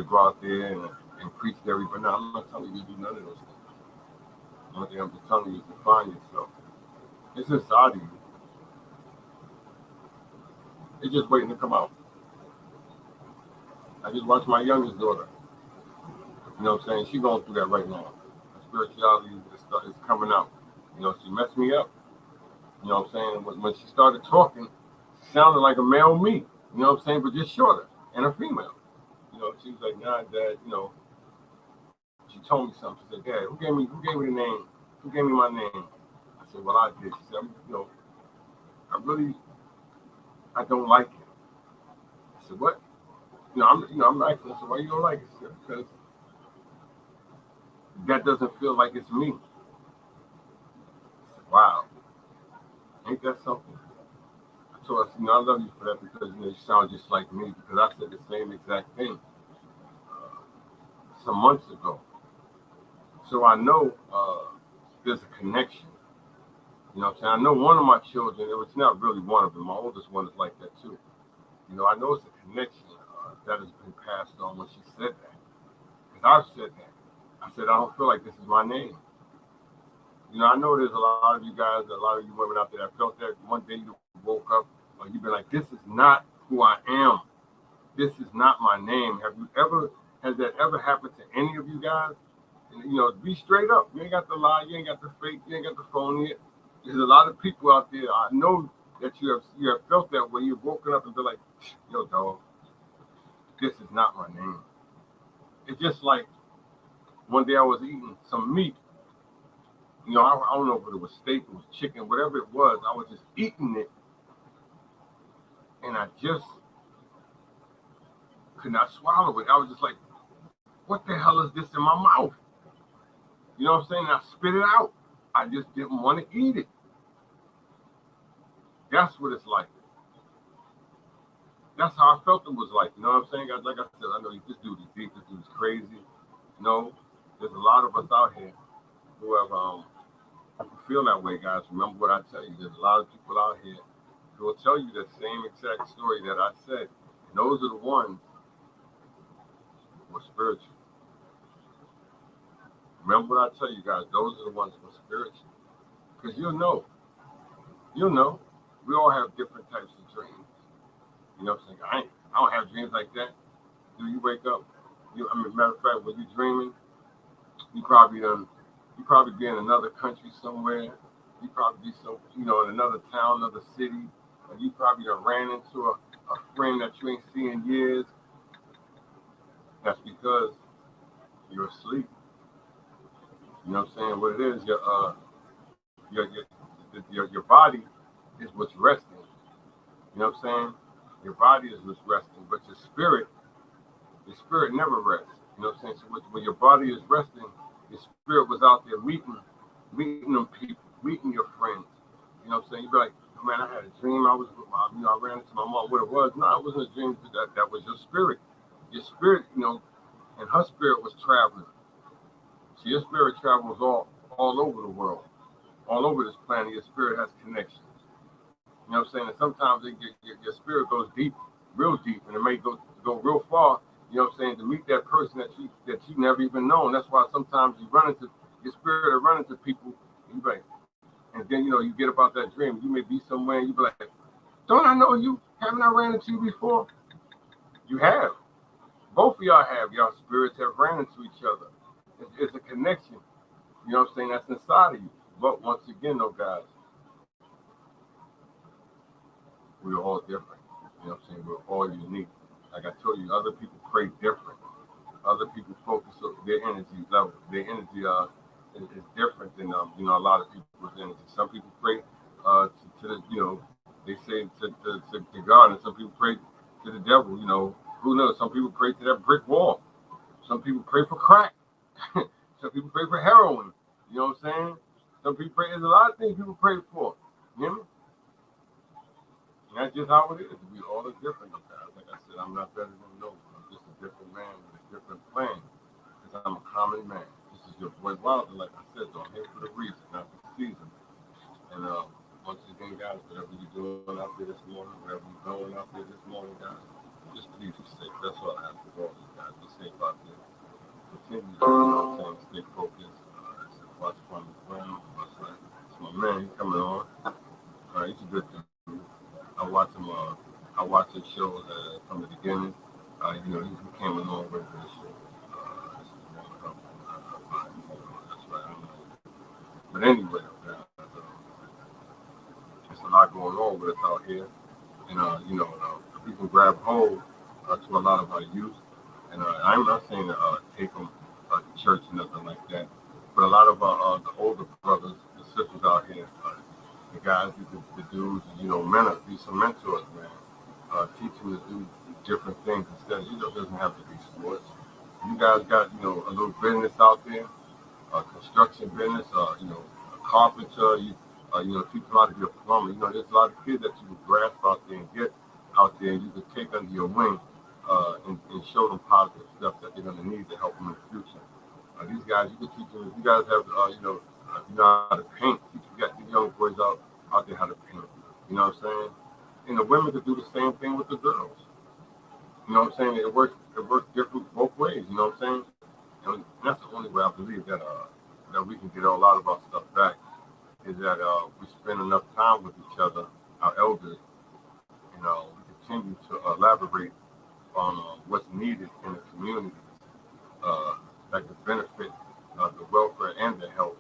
Speaker 1: go out there and preach to everybody. No, I'm not telling you to do none of those things. The only thing I'm just telling you is to find yourself. It's inside of you. It's just waiting to come out. I just watched my youngest daughter. You know what I'm saying? She's going through that right now. Her spirituality is coming out. She messed me up. You know what I'm saying? When she started talking, she sounded like a male me. You know what I'm saying? But just shorter and a female. She was like, "Nah, Dad." She told me something. She said, "Dad, who gave me the name? Who gave me my name?" I said, "Well, I did." She said, I don't like it." I said, "What?" I'm asking her, "So why you don't like it?" She said, "Because that doesn't feel like it's me." I said, "Wow, ain't that something?" I told her, "I love you for that because you sound just like me, because I said the same exact thing some months ago." So I know there's a connection. You know what I'm saying? I know one of my children, it's not really one of them, my oldest one is like that too. I know it's a connection that has been passed on when she said that. Because I've said that. I said, "I don't feel like this is my name." I know there's a lot of you guys, a lot of you women out there that felt that one day you woke up or you've been like, "This is not who I am. This is not my name." Has that ever happened to any of you guys? Be straight up. You ain't got to lie. You ain't got to fake. You ain't got to phone it. There's a lot of people out there. I know that you have felt that way. You've woken up and been like, "Yo, dog, this is not my name." It's just like one day I was eating some meat. I don't know if it was steak, it was chicken, whatever it was. I was just eating it, and I just could not swallow it. I was just like, "What the hell is this in my mouth?" You know what I'm saying? And I spit it out. I just didn't want to eat it. That's what it's like. that's how I felt it was like. You know what I'm saying? Like I said, I know this dude is deep, this dude is crazy. You know, there's a lot of us out here who have who feel that way, guys. Remember what I tell you. There's a lot of people out here who will tell you the same exact story that I said. And those are the ones who are spiritual. Remember what I tell you guys. Those are the ones who are spiritual. Because you'll know. You'll know. We all have different types of dreams. You know what I'm saying? I don't have dreams like that. Do you wake up? Matter of fact, when you're dreaming, you probably be in another country somewhere. You probably be in another town, another city, and you probably done ran into a friend that you ain't seen in years. That's because you're asleep. You know what I'm saying? What it is, your body is what's resting. You know what I'm saying? Your body is what's resting, but your spirit never rests. You know what I'm saying? So when your body is resting, your spirit was out there meeting them people, meeting your friends. You know what I'm saying? You be like, oh, man, I had a dream. I ran into my mom. What it was? No, it wasn't a dream. That was your spirit. Your spirit, and her spirit was traveling. So your spirit travels all over the world, all over this planet. Your spirit has connections. You know what I'm saying? And sometimes your spirit goes deep, real deep, and it may go real far. You know what I'm saying? To meet that person that you never even known. That's why sometimes you run into your spirit, or run into people, and you like, and then you get about that dream. You may be somewhere, and you be like, don't I know you? Haven't I ran into you before? You have. Both of y'all have. Y'all spirits have ran into each other. It's a connection. You know what I'm saying? That's inside of you. But once again, though, guys, we're all different. You know what I'm saying? We're all unique. Like I told you, other people pray different. Other people focus on their energy level. Their energy is different than a lot of people's energy. Some people pray to the they say to God, and some people pray to the devil. Who knows? Some people pray to that brick wall. Some people pray for crack. Some people pray for heroin. You know what I'm saying? Some people pray. There's a lot of things people pray for. You hear me? And that's just how it is. We all are different, guys. Like I said, I'm not better than no one. I'm just a different man with a different plan. Because I'm a common man. This is your boy Wilder. Like I said, though, I'm here for the reason, not for the season. And once again, guys, whatever you're doing out there this morning, whatever you're going out there this morning, guys, just please be safe. That's all I have for all of you guys. Be safe out there. Continue to stay focused. Watch from the ground. It's my man. He's coming on. He's a good dude. I watch him. I watch his shows from the beginning. He came along with this show. That's right. I know. But anyway, there's a lot going on with us out here, and we can grab hold to a lot of our youth. And I'm not saying to take them to church or nothing like that, but a lot of the older brothers and sisters out here, the guys, the dudes, be some mentors, man. Teach them to do different things instead. It doesn't have to be sports. You guys got, a little business out there, construction business, carpenter, teach them how to be a plumber. There's a lot of kids that you can grasp out there and get out there, and you can take under your wing and show them positive stuff that they're going to need to help them in the future. These guys, you can teach them. You guys have, you know how to paint. You got these young boys out there how to paint. You know what I'm saying? And the women could do the same thing with the girls. You know what I'm saying? It works different both ways. You know what I'm saying? And that's the only way I believe that we can get a lot of our stuff back is that we spend enough time with each other, our elders, and we continue to elaborate on what's needed in the community that could benefit the welfare and the health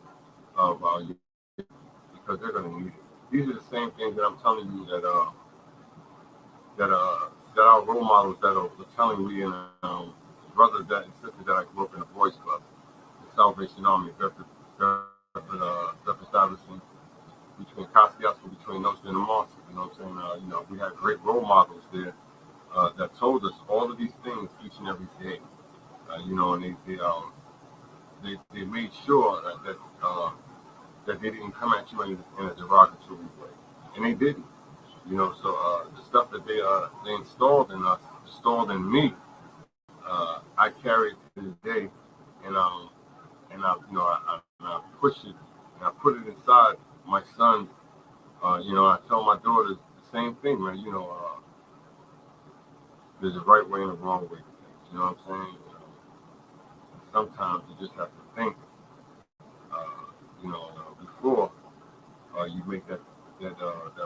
Speaker 1: of our youth, because they're going to need it. These are the same things that I'm telling you that our role models that are telling me, and brothers and sisters that I grew up in the Boys Club, the Salvation Army, Bedford Stuyvesant, between Kosciuszko, between Nostra and the Marcy. You know what I'm saying? We had great role models there that told us all of these things each and every day. And they made sure that they didn't come at you in a derogatory way, and they didn't. So the stuff that they installed in us, installed in me, I carry it to this day, and I push it and I put it inside my son. I tell my daughters the same thing, man. There's a right way and a wrong way to things. You know what I'm saying? Sometimes you just have to think, before you make that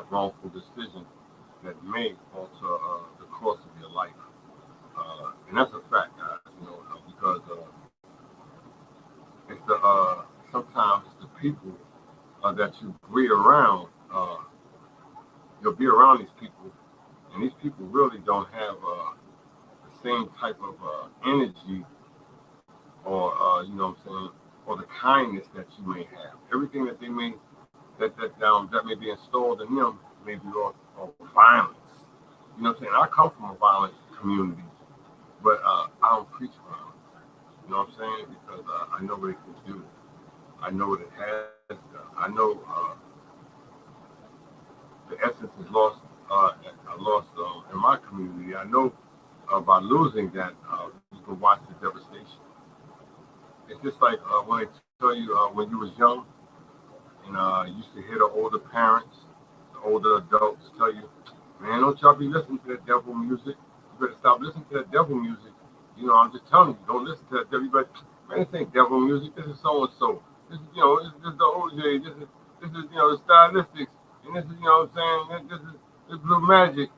Speaker 1: wrongful decision that may alter the course of your life. And that's a fact, guys. Because it's sometimes it's the people that you be around. You'll be around these people, and these people really don't have the same type of energy, or what I'm saying, or the kindness that you may have. Everything that they may that may be installed in them may be all violence. You know what I'm saying? I come from a violent community, but I don't preach violence. You know what I'm saying? Because I know what it can do. I know what it has done. I know the essence is lost. I lost in my community. I know by losing that, you can watch the devastation. It's just like when they tell you when you was young, and you used to hear the older parents, the older adults tell you, man, don't y'all be listening to that devil music. You better stop listening to that devil music. I'm just telling you, don't listen to that devil. But man, this ain't devil music. This is so and so. This is this is the OJ. This is the stylistics, and this is what I'm saying. This blue magic.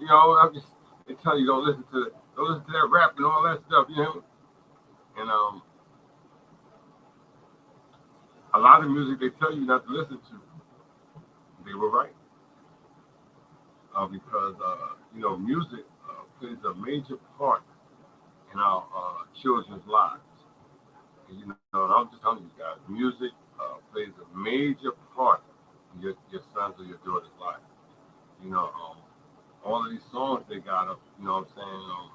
Speaker 1: I'm just they tell you don't listen to that rap and all that stuff. And a lot of music they tell you not to listen to. They were right. Because music plays a major part in our children's lives. And, and I'm just telling you guys, music plays a major part in your son's or your daughter's life. All of these songs they got up, what I'm saying,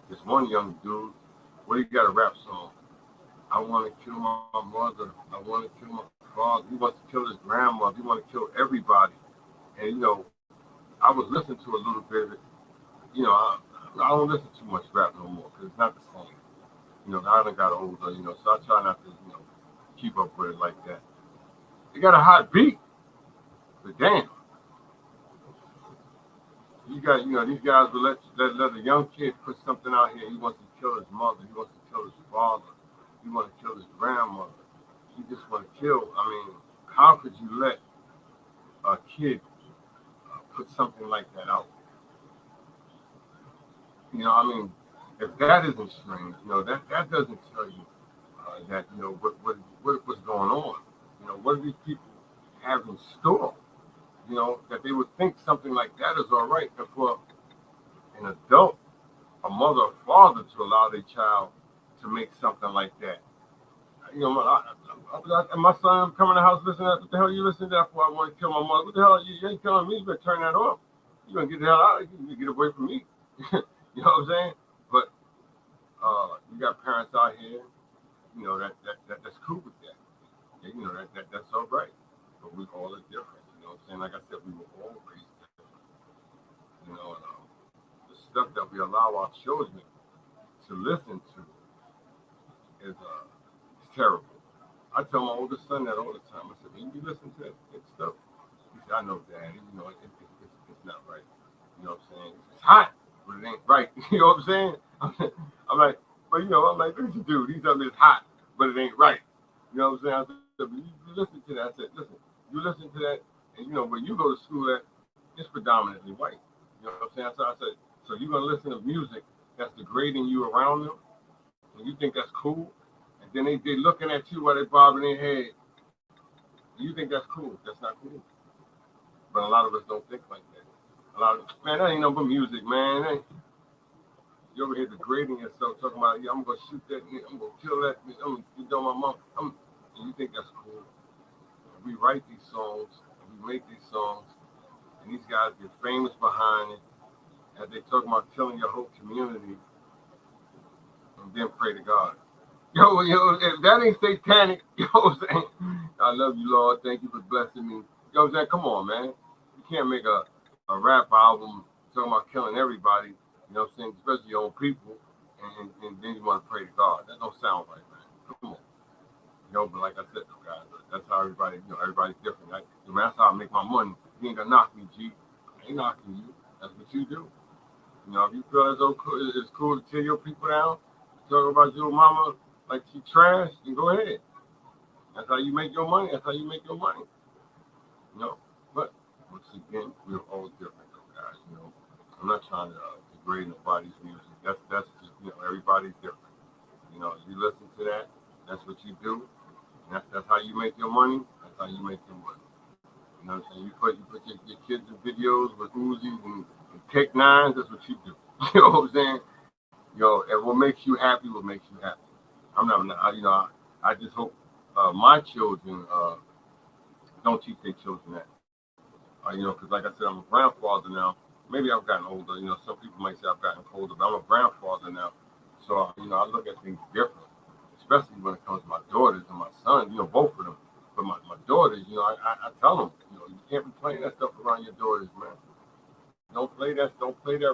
Speaker 1: this one young dude, what he got a rap song? I want to kill my mother. I want to kill my father. He wants to kill his grandmother. He wants to kill everybody. And, I was listening to a little bit of it. I don't listen too much rap no more because it's not the same. I done got older, so I try not to, keep up with it like that. They got a hot beat, but damn. You got, these guys will let a young kid put something out here. He wants to kill his mother. He wants to kill his father. He wants to kill his grandmother. He just want to kill. I mean, how could you let a kid put something like that out? If that isn't strange, that doesn't tell you that what's going on. What do these people have in store? That they would think something like that is all right, and for an adult, a mother or father, to allow their child to make something like that. My son coming to the house listening to that. What the hell you listening to that for? I want to kill my mother. What the hell? You ain't killing me. You better turn that off. You gonna get the hell out. You get away from me. You know what I'm saying? But you got parents out here, that's cool with that. That's all right. But we all are different. You know what I'm saying? Like I said, we were all raised different. And, the stuff that we allow our children to listen to is terrible. I tell my oldest son that all the time. I said, when you listen to that stuff, he said, I know, Daddy. It's not right. You know what I'm saying? It's hot, but it ain't right. You know what I'm saying? I'm like, but I'm like, look at you, dude. He's up there, it's hot, but it ain't right. You know what I'm saying? I said, you listen to that. I said, listen, you listen to that, and when you go to school, that it's predominantly white. You know what I'm saying? So I said, so you're gonna listen to music that's degrading you around them, and you think that's cool, and then they looking at you while they bobbing their head. You think that's cool? That's not cool. But a lot of us don't think like that. A lot of man, that ain't no but music, man. You over here degrading yourself, talking about, yeah, I'm gonna shoot that, I'm gonna kill that, I'm gonna my mom. And you think that's cool? We write these songs, we make these songs, and these guys get famous behind it, as they talk about killing your whole community, and then pray to God. Yo, if that ain't satanic, you know what I'm saying? I love you, Lord. Thank you for blessing me. You know what I'm saying? Come on, man. You can't make a a rap album talking about killing everybody, you know what I'm saying, especially your own people, and then you want to pray to God. That don't sound right, man. Come on. You know, but like I said, though, guys, that's how everybody, you know, everybody's different. Right? That's how I make my money. You ain't gonna knock me, G. I ain't knocking you. That's what you do. You know, if you feel it's cool to tear your people down, talk about your mama like she trash, then go ahead. That's how you make your money. That's how you make your money. You know, but once again, we're all different, though, guys. You know, I'm not trying to degrade nobody's music. That's just, you know, everybody's different. You know, if you listen to that, that's what you do. And that's how you make your money. That's how you make your money. You know what I'm saying? You put your kids in videos with Uzis and Tech Nines. That's what you do. You know what I'm saying? Yo, and what makes you happy, what makes you happy. I'm not, you know, I just hope my children don't teach their children that. You know, because like I said, I'm a grandfather now. Maybe I've gotten older. You know, some people might say I've gotten colder, but I'm a grandfather now. So, you know, I look at things different, especially when it comes to my daughters and my son, you know, both of them. But my daughters, you know, I tell them, you know, you can't be playing that stuff around your daughters, man. Don't play that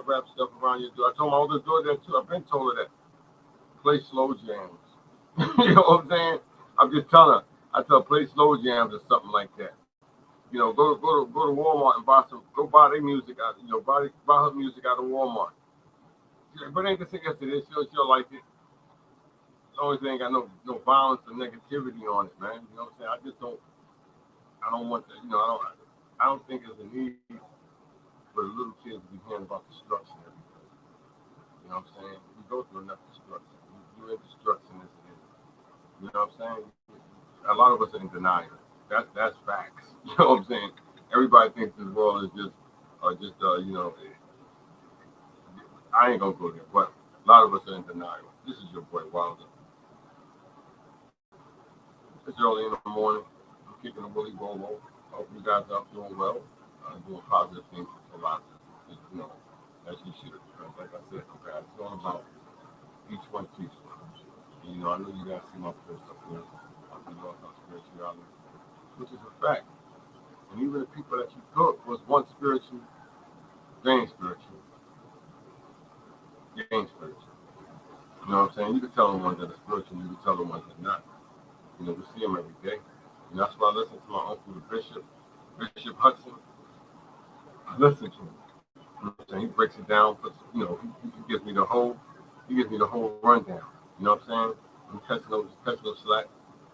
Speaker 1: rap stuff around your daughter. I told my older daughter that too. I've been told her that. Play slow jams. You know what I'm saying? I'm just telling her. I tell her play slow jams or something like that. You know, go to Walmart and go buy their music out. You know, buy her music out of Walmart. But ain't gonna say yes to this. She'll like it. As long as they ain't got no violence or negativity on it, man. You know what I'm saying? I just don't. I don't want that. You know, I don't think there's a need for the little kids to be hearing about destruction every day. You know what I'm saying? We go through enough destruction. You're in destruction as it is. You know what I'm saying? A lot of us are in denial. That's facts. You know what I'm saying? Everybody thinks this world is just you know, I ain't gonna go there, but a lot of us are in denial. This is your boy Wilder. It's early in the morning. I'm kicking a Willie Bolo. I hope you guys are doing well, doing positive things for life. You know, as you should. Because like I said, guys, it's all about each one teach one. And, you know, I know you guys see my posts up here. I'm talking about spirituality, which is a fact. And even the people that you thought was once spiritual, they ain't spiritual. They ain't spiritual. You know what I'm saying? You can tell them ones that are spiritual, you can tell them ones that are not. You know, we see them every day. And that's why I listen to my uncle, the Bishop Hudson. I listen to him. You know what I'm saying? He breaks it down, puts, you know, he gives me the whole rundown. You know what I'm saying? I'm catching no slack.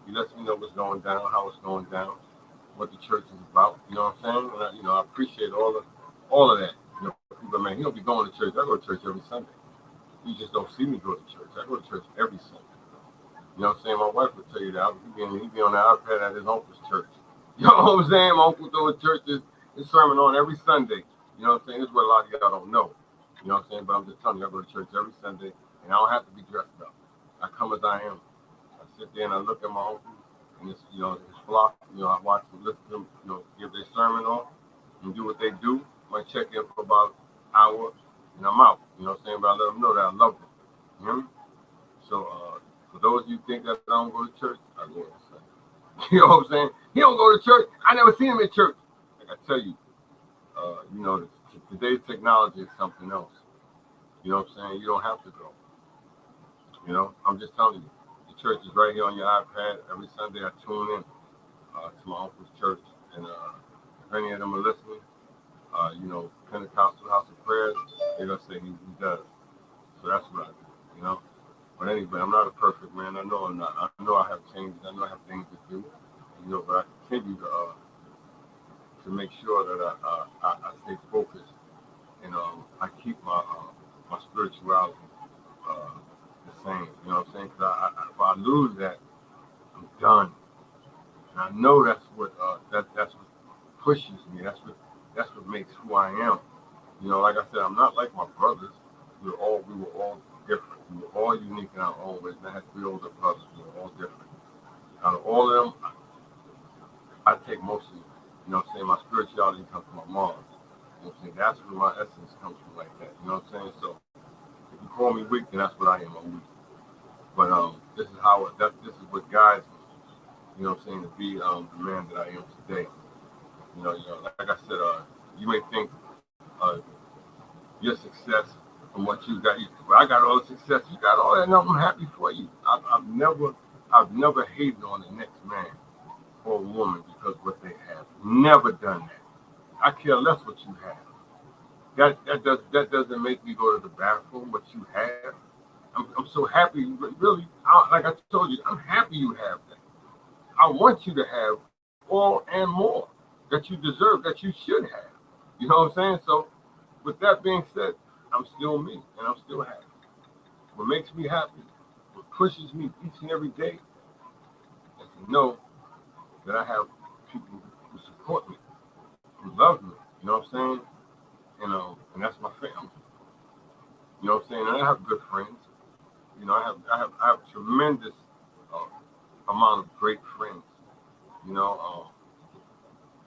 Speaker 1: He lets me know what's going down, how it's going down, what the church is about. You know what I'm saying? And you know, I appreciate all of that. You know, people, man, he don't be going to church. I go to church every Sunday. You just don't see me go to church. I go to church every Sunday. You know what I'm saying? My wife would tell you that. He be on the iPad at his uncle's church. You know what I'm saying? My uncle throws church his sermon on every Sunday. You know what I'm saying? This is what a lot of y'all don't know. You know what I'm saying? But I'm just telling you, I go to church every Sunday, and I don't have to be dressed up. I come as I am. I sit there and I look at my uncle and his, you know, his flock. You know, I watch them, listen to them, you know, give their sermon off and do what they do. I might check in for about an hour, and I'm out. You know what I'm saying? But I let them know that I love them. You know? So, for those of you who think that I don't go to church, I go to Sunday. You know what I'm saying? He don't go to church. I never seen him in church. Like I tell you, you know, today's technology is something else. You know what I'm saying? You don't have to go. You know, I'm just telling you. The church is right here on your iPad. Every Sunday I tune in to my uncle's church. And if any of them are listening, you know, Pentecostal House of Prayers, they're going to say he does. So that's what I do, you know. But anyway, I'm not a perfect man. I know I'm not. I know I have changes. I know I have things to do. You know, but I continue to make sure that I stay focused and I keep my spirituality the same. You know what I'm saying? Because if I lose that, I'm done. And I know that's what what pushes me. That's what makes who I am. You know, like I said, I'm not like my brothers. We were all different. We were all unique in our own ways. And I had 3 older brothers. We were all different. Out of all of them, I take most of it. You know what I'm saying? My spirituality comes from my mom. You know what I'm saying? That's where my essence comes from like that. You know what I'm saying? So if you call me weak, then that's what I am. I'm weak. But this is what guides me. You know what I'm saying? To be the man that I am today. You know, like I said, you may think uh, your success from what you got. Well, I got all the success. You got all that, and I'm happy for you. I've never hated on the next man or woman because of what they have. Never done that. I care less what you have. That doesn't make me go to the bathroom. What you have, I'm so happy. Really, like I told you, I'm happy you have that. I want you to have all and more that you deserve, that you should have. You know what I'm saying? So, with that being said, I'm still me, and I'm still happy. What makes me happy, what pushes me each and every day, is to know that I have people who support me, who love me. You know what I'm saying? And that's my family. You know what I'm saying? And I have good friends. I have tremendous amount of great friends. You know,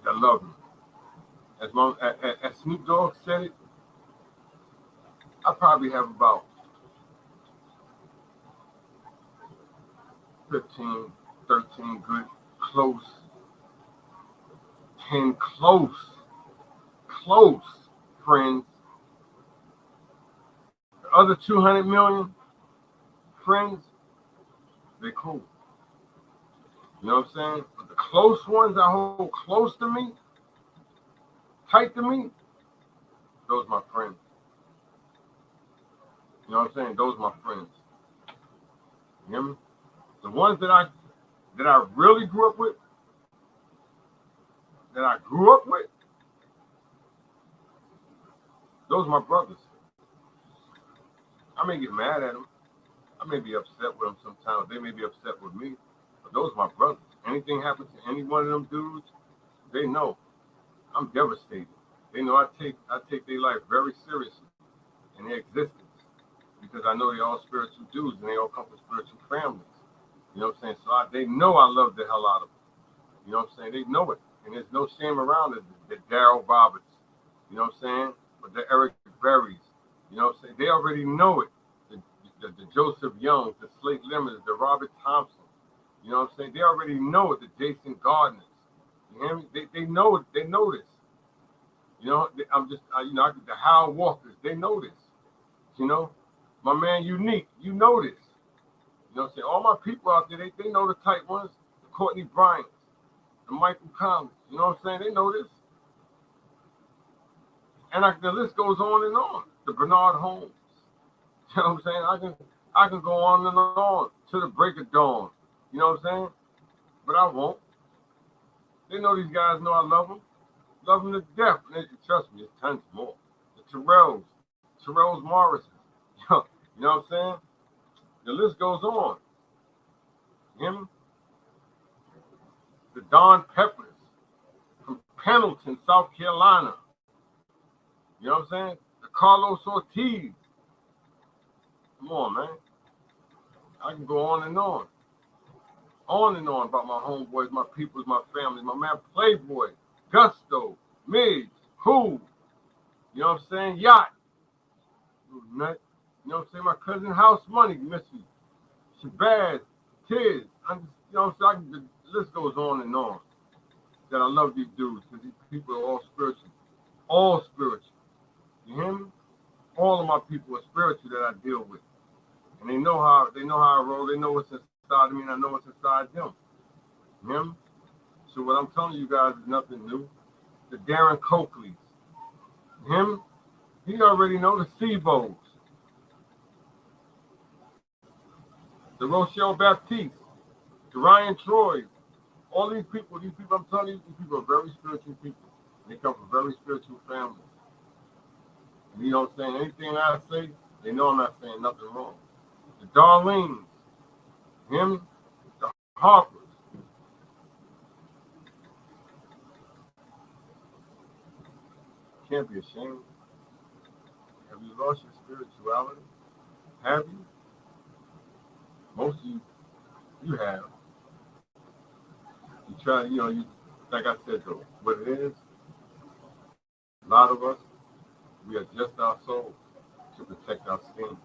Speaker 1: that love me. As Snoop Dogg said it, I probably have about 15, 13 good, close, 10 close friends. The other 200 million friends, they cool. You know what I'm saying? But the close ones I hold close to me, tight to me, those are my friends. You know what I'm saying? Those are my friends. You hear me? The ones that I really grew up with, those are my brothers. I may get mad at them. I may be upset with them sometimes. They may be upset with me. But those are my brothers. Anything happens to any one of them dudes, they know I'm devastated. They know I take their life very seriously and their existence because I know they're all spiritual dudes and they all come from spiritual families. You know what I'm saying? So they know I love the hell out of them. You know what I'm saying? They know it. And there's no shame around it. The Daryl Roberts, you know what I'm saying? But the Eric Berries, you know what I'm saying? They already know it. The Joseph Youngs, the Slate Lemons, the Robert Thompson, you know what I'm saying? They already know it. The Jason Gardners, you hear me? They know it. They know this. You know, the Howard Walkers, they know this. You know, my man Unique, you know this. You know what I'm saying? All my people out there, they know the tight ones. The Courtney Bryant, the Michael Collins, you know what I'm saying? They know this. And the list goes on and on. The Bernard Holmes, you know what I'm saying? I can go on and on to the break of dawn. You know what I'm saying? But I won't. They know these guys know I love them to death. And they can trust me. There's tons more. The Terrells Morrison. You know what I'm saying? The list goes on. Him, the Don Peppers from Pendleton, South Carolina. You know what I'm saying? The Carlos Ortiz. Come on, man. I can go on and on. On and on about my homeboys, my peoples, my family, my man Playboy, Gusto, Midge, Cool. You know what I'm saying? Yacht. You know what I'm saying? My cousin House Money, Missy, Shabazz, Tiz. You know what I'm saying? The list goes on and on. That I love these dudes because these people are all spiritual. All spiritual. You hear me? All of my people are spiritual that I deal with. And they know how I roll. They know what's inside of me and I know what's inside them. You hear me? So what I'm telling you guys is nothing new. The Darren Coakleys. Him, he already know the Sebos. The Rochelle Baptiste. The Ryan Troy. All these people I'm telling you, these people are very spiritual people. They come from very spiritual families. And you know what I'm saying? Anything I say, they know I'm not saying nothing wrong. The Darlene's. Him, the Harpers. Can't be ashamed. Have you lost your spirituality? Have you? Most of you have. You try, like I said though, what it is, a lot of us, we adjust our souls to protect our skin.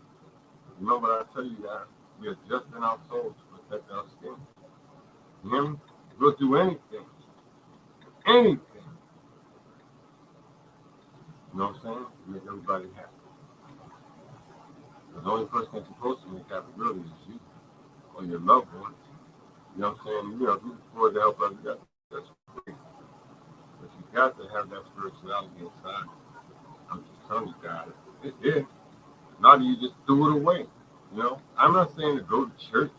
Speaker 1: Remember what I tell you guys, we adjust in our souls to protect our skin. You hear me? We'll do anything You know what I'm saying? To make everybody happy. Because the only person that's supposed to make happy really is you or your loved ones. You know what I'm saying? You know, if you can afford to help others, that's great. But you got to have that spirituality inside. I'm just telling you guys, it's there. Not you just threw it away. You know, I'm not saying to go to church.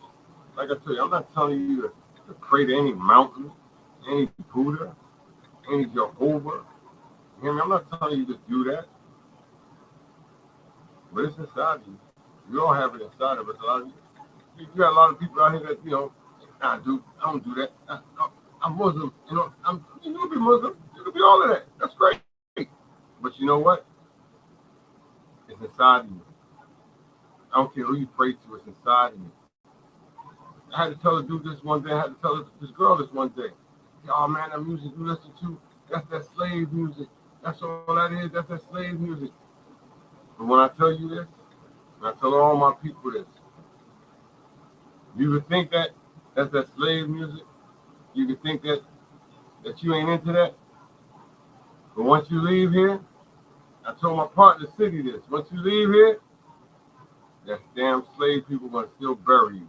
Speaker 1: Like I tell you, I'm not telling you to pray to any mountain, any Buddha, any Jehovah. You hear me? I'm not telling you to do that. But it's inside of you. We all have it inside of us. A lot of you got a lot of people out here that, you know, I don't do that. I'm Muslim. You know, you can be Muslim. You can be all of that. That's great. But you know what? It's inside of you. I don't care who you pray to. It's inside of you. I had to tell a dude this one day. I had to tell this girl this one day. Oh man, that music you listen to, that's that slave music. That's all that is. That's that slave music. But when I tell you this, and I tell all my people this, you would think that that's that slave music. You could think that you ain't into that. But once you leave here, I told my partner City this. Once you leave here, that damn slave people gonna still bury you.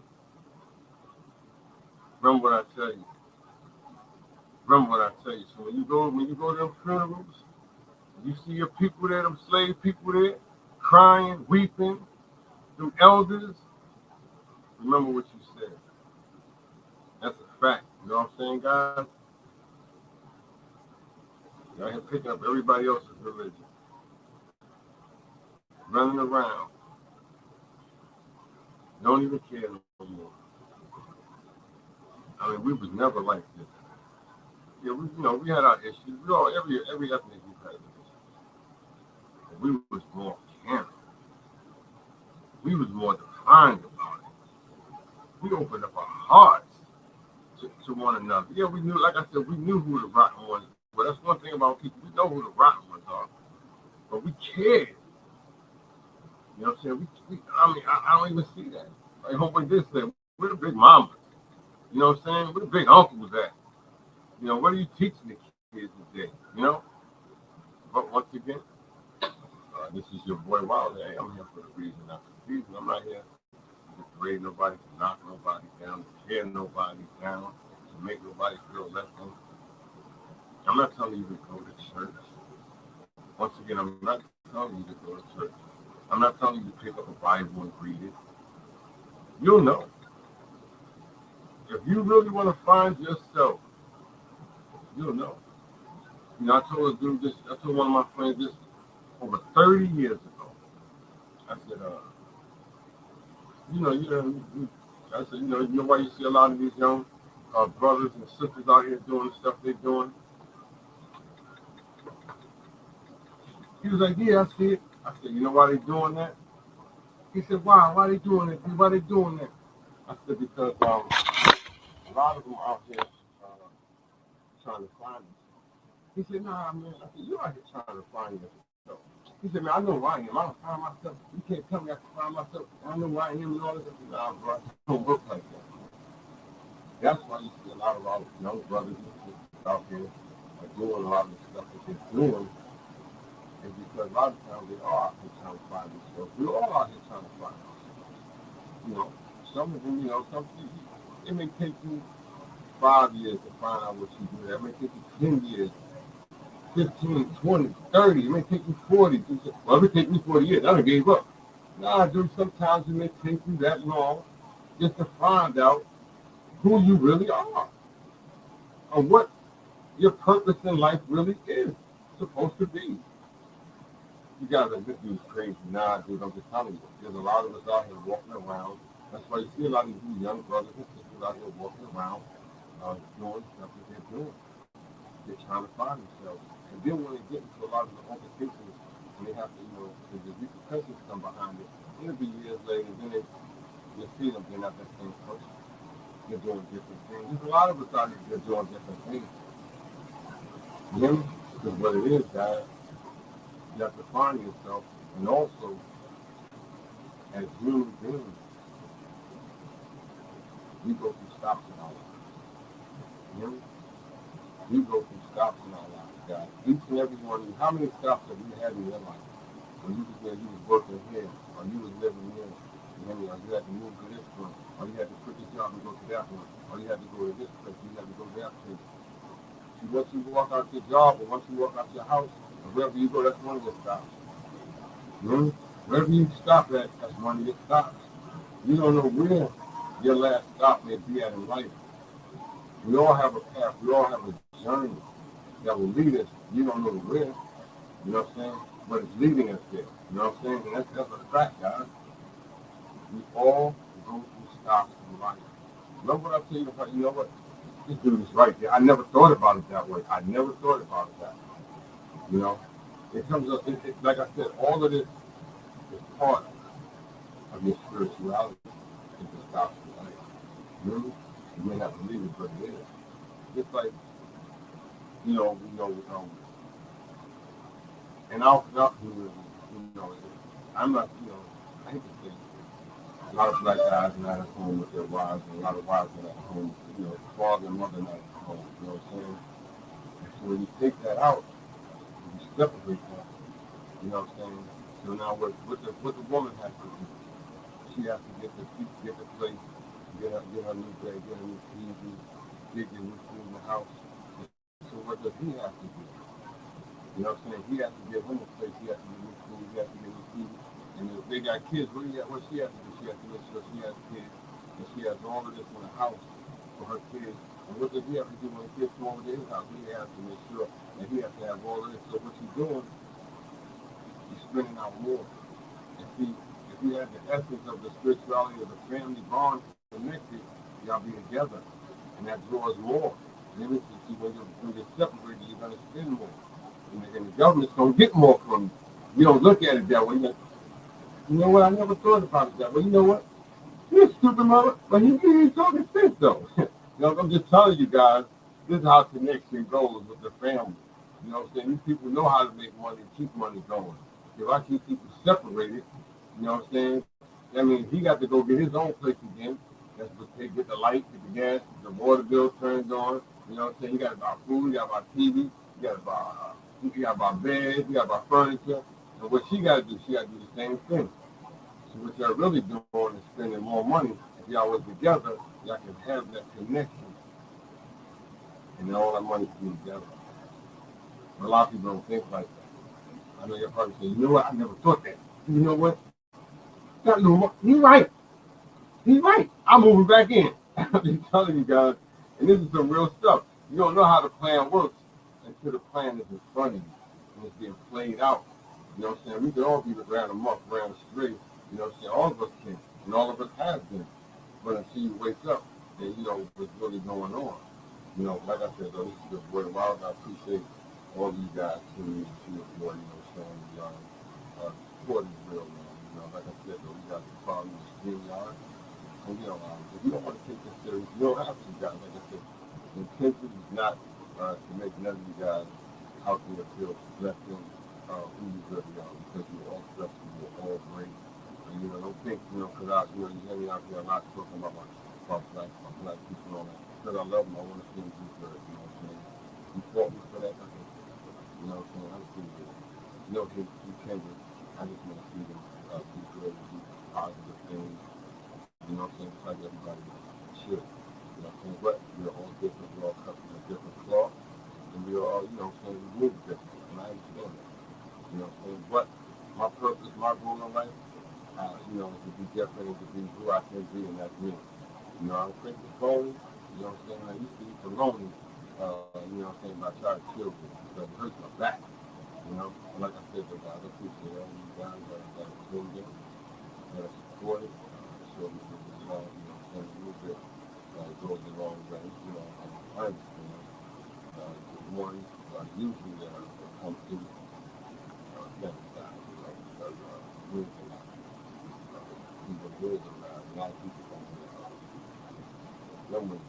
Speaker 1: Remember what I tell you. Remember what I tell you. So when you go to them funerals, you see your people there, them slave people there, crying, weeping, them elders. Remember what you said. That's a fact. You know what I'm saying, guys? Y'all here picking up everybody else's religion. Running around. Don't even care no more. I mean, we was never like this. Yeah, we had our issues. We all every ethnic group had issues. But we was more caring. We was more defined about it. We opened up our hearts to one another. Yeah, we knew, like I said, we knew who the rotten ones were. That's one thing about people. We know who the rotten ones are. But we cared. You know what I'm saying? I don't even see that. Like homeboy did say, we're the big mamas. You know what I'm saying? Where the big uncles at? You know, what are you teaching the kids today? You know? But once again, this is your boy Wilder. Hey, I'm here for the reason, not for the reason. I'm not here to degrade nobody, to knock nobody down, to tear nobody down, to make nobody feel less than. I'm not telling you to go to church. Once again, I'm not telling you to go to church. I'm not telling you to pick up a Bible and read it. You'll know. If you really want to find yourself, you'll know. You know, I told one of my friends this over 30 years ago. I said, I said, you know why you see a lot of these young brothers and sisters out here doing the stuff they're doing? He was like, yeah, I see it. I said, you know why they're doing that? He said, why? Why they doing it? Why they doing that? I said, because a lot of them out here trying to find themselves. He said, nah, man. I said, you out here trying to find yourself. He said, man, I know who I am. I don't find myself. You can't tell me I can find myself. I know who I am and all this. I said, nah, bro, it don't work like that. That's why you see a lot of our young brothers and sisters out here doing a lot of the stuff that they're doing. Is because a lot of times they are out here trying to find themselves. We all out here trying to find ourselves. You know, some of them, some people, it may take you 5 years to find out what you do. That may take you 10 years, 15, 20, 30. It may take you 40. Well, it may take me 40 years. I done gave up. Nah, dude, sometimes it may take you that long just to find out who you really are and what your purpose in life really is supposed to be. You guys are, this dude's crazy. Nah, dude, I'm just telling you. There's a lot of us out here walking around. That's why you see a lot of these young brothers and sisters out here walking around doing stuff that they're doing. They're trying to find themselves. And then when they get into a lot of the altercations, and they have to, the repercussions come behind it, it'll be years later, and then you see them, they're not that same person. They're doing different things. There's a lot of us out here that are doing different things. You know? Because what it is, guys, you have to find yourself, and also, as human beings, we go through stops in our life. You know? We go through stops in our lives, guys. Each and every one of you. How many stops have you had in your life? When you was there, you was working here, or you was living here, or you had to move to this one, or you had to quit this job and go to that one, or you had to go to this place, you had to go to that place. See, once you walk out your job, or once you walk out your house, or wherever you go, that's one of your stops. Hmm? Wherever you stop at, that's one of your stops. You don't know where your last stop may be at in life. We all have a path. We all have a journey that will lead us. You don't know where. You know what I'm saying? But it's leading us there. You know what I'm saying? And that's a fact, guys. We all go through stops in life. Remember what I tell you about? You know what? This dude is right there. I never thought about it that way. I never thought about it that way. You know, it comes up. Like I said, all of this is part of your spirituality. It just stops in life. Really? You may not believe it, but it is. Just like and our community, I'm not, I hate to say, a lot of black guys are not at home with their wives, and a lot of wives are not at home, father and mother not at home. You know what I'm saying? And so when you take that out, you separate that. You know what I'm saying? So now what the woman has to do, she has to get the place, get her new bed, get her new TV, get new food in the house. So what does he have to do? You know what I'm saying? He has to get him a place. He has to get new food. He has to get new food. And if they got kids, what she has to do? She has to make sure she has kids. And she has all of this in the house for her kids. And what does he have to do when the kids come over to his house? He has to make sure that he has to have all of this. So what she's doing, she's spending out more. And see, if you have the essence of the spirituality of the family bond connected, y'all be together. And that draws more. And then when you're separated, you're going to spend more. And the government's going to get more from you. You don't look at it that way. You know what? I never thought about it that way. You know what? You're stupid mother. But he's talking sense, though. I'm just telling you guys, this is how connection goes with the family. You know what I'm saying? These people know how to make money and keep money going. If I keep people separated, you know what I'm saying? That means he got to go get his own place again. That's what they get the light, get the gas, the water bill turned on. You know what I'm saying? You got to buy food, you got to buy TV, you got to buy beds, you got to buy furniture. And what she got to do, she got to do the same thing. So what y'all really doing is spending more money. If y'all was together, y'all can have that connection, and then all that money can be together. But a lot of people don't think like that. I know you're probably saying, you know what? I never thought that. You know what? You're right. He's right. I'm moving back in. I'm just telling you guys, and this is some real stuff. You don't know how the plan works until the plan is in front of you and it's being played out. You know what I'm saying? We can all be around a month, around a straight. You know what I'm saying? All of us can, and all of us have been. But until you wake up and you know what's really going on. Like I said, though, this is the word of wild. I appreciate all of you guys tuning in to it, boy, showing support is real, man. Like I said, though, we got to follow the stream yard. And, if you don't want to take this serious, you don't have to, guys. Like I said, the intention is not to make none of you guys out there feel less than who you really are, because you're all special, you're all great. And, don't think, because you hear me out there a lot talking about black people and all that. Because I love them, I want to see them do good, you know what I'm saying? You fought me for that, you know what I'm saying? I'm pretty good. No hate, you can do. I just want to see them do good and do positive things. You know what I'm saying? Just like everybody should. You know what I'm saying? But we're all different. We're all cut from a different cloth. And we're all, we move different. And I understand that. You know what I'm saying? But my purpose, my goal in life, is to be different and to be who I can be, and that's me. I'm Christmas Foley. You know what I'm saying? I used to eat bologna, you know what I'm saying, by child children because it hurts my back. And like I said, guys, I appreciate all you guys that are tuned in, that are supported. So we can get along, a little bit goes a long way. I understand. The one usually come through next time, because there's a lot. There's a lot of people don't don't want to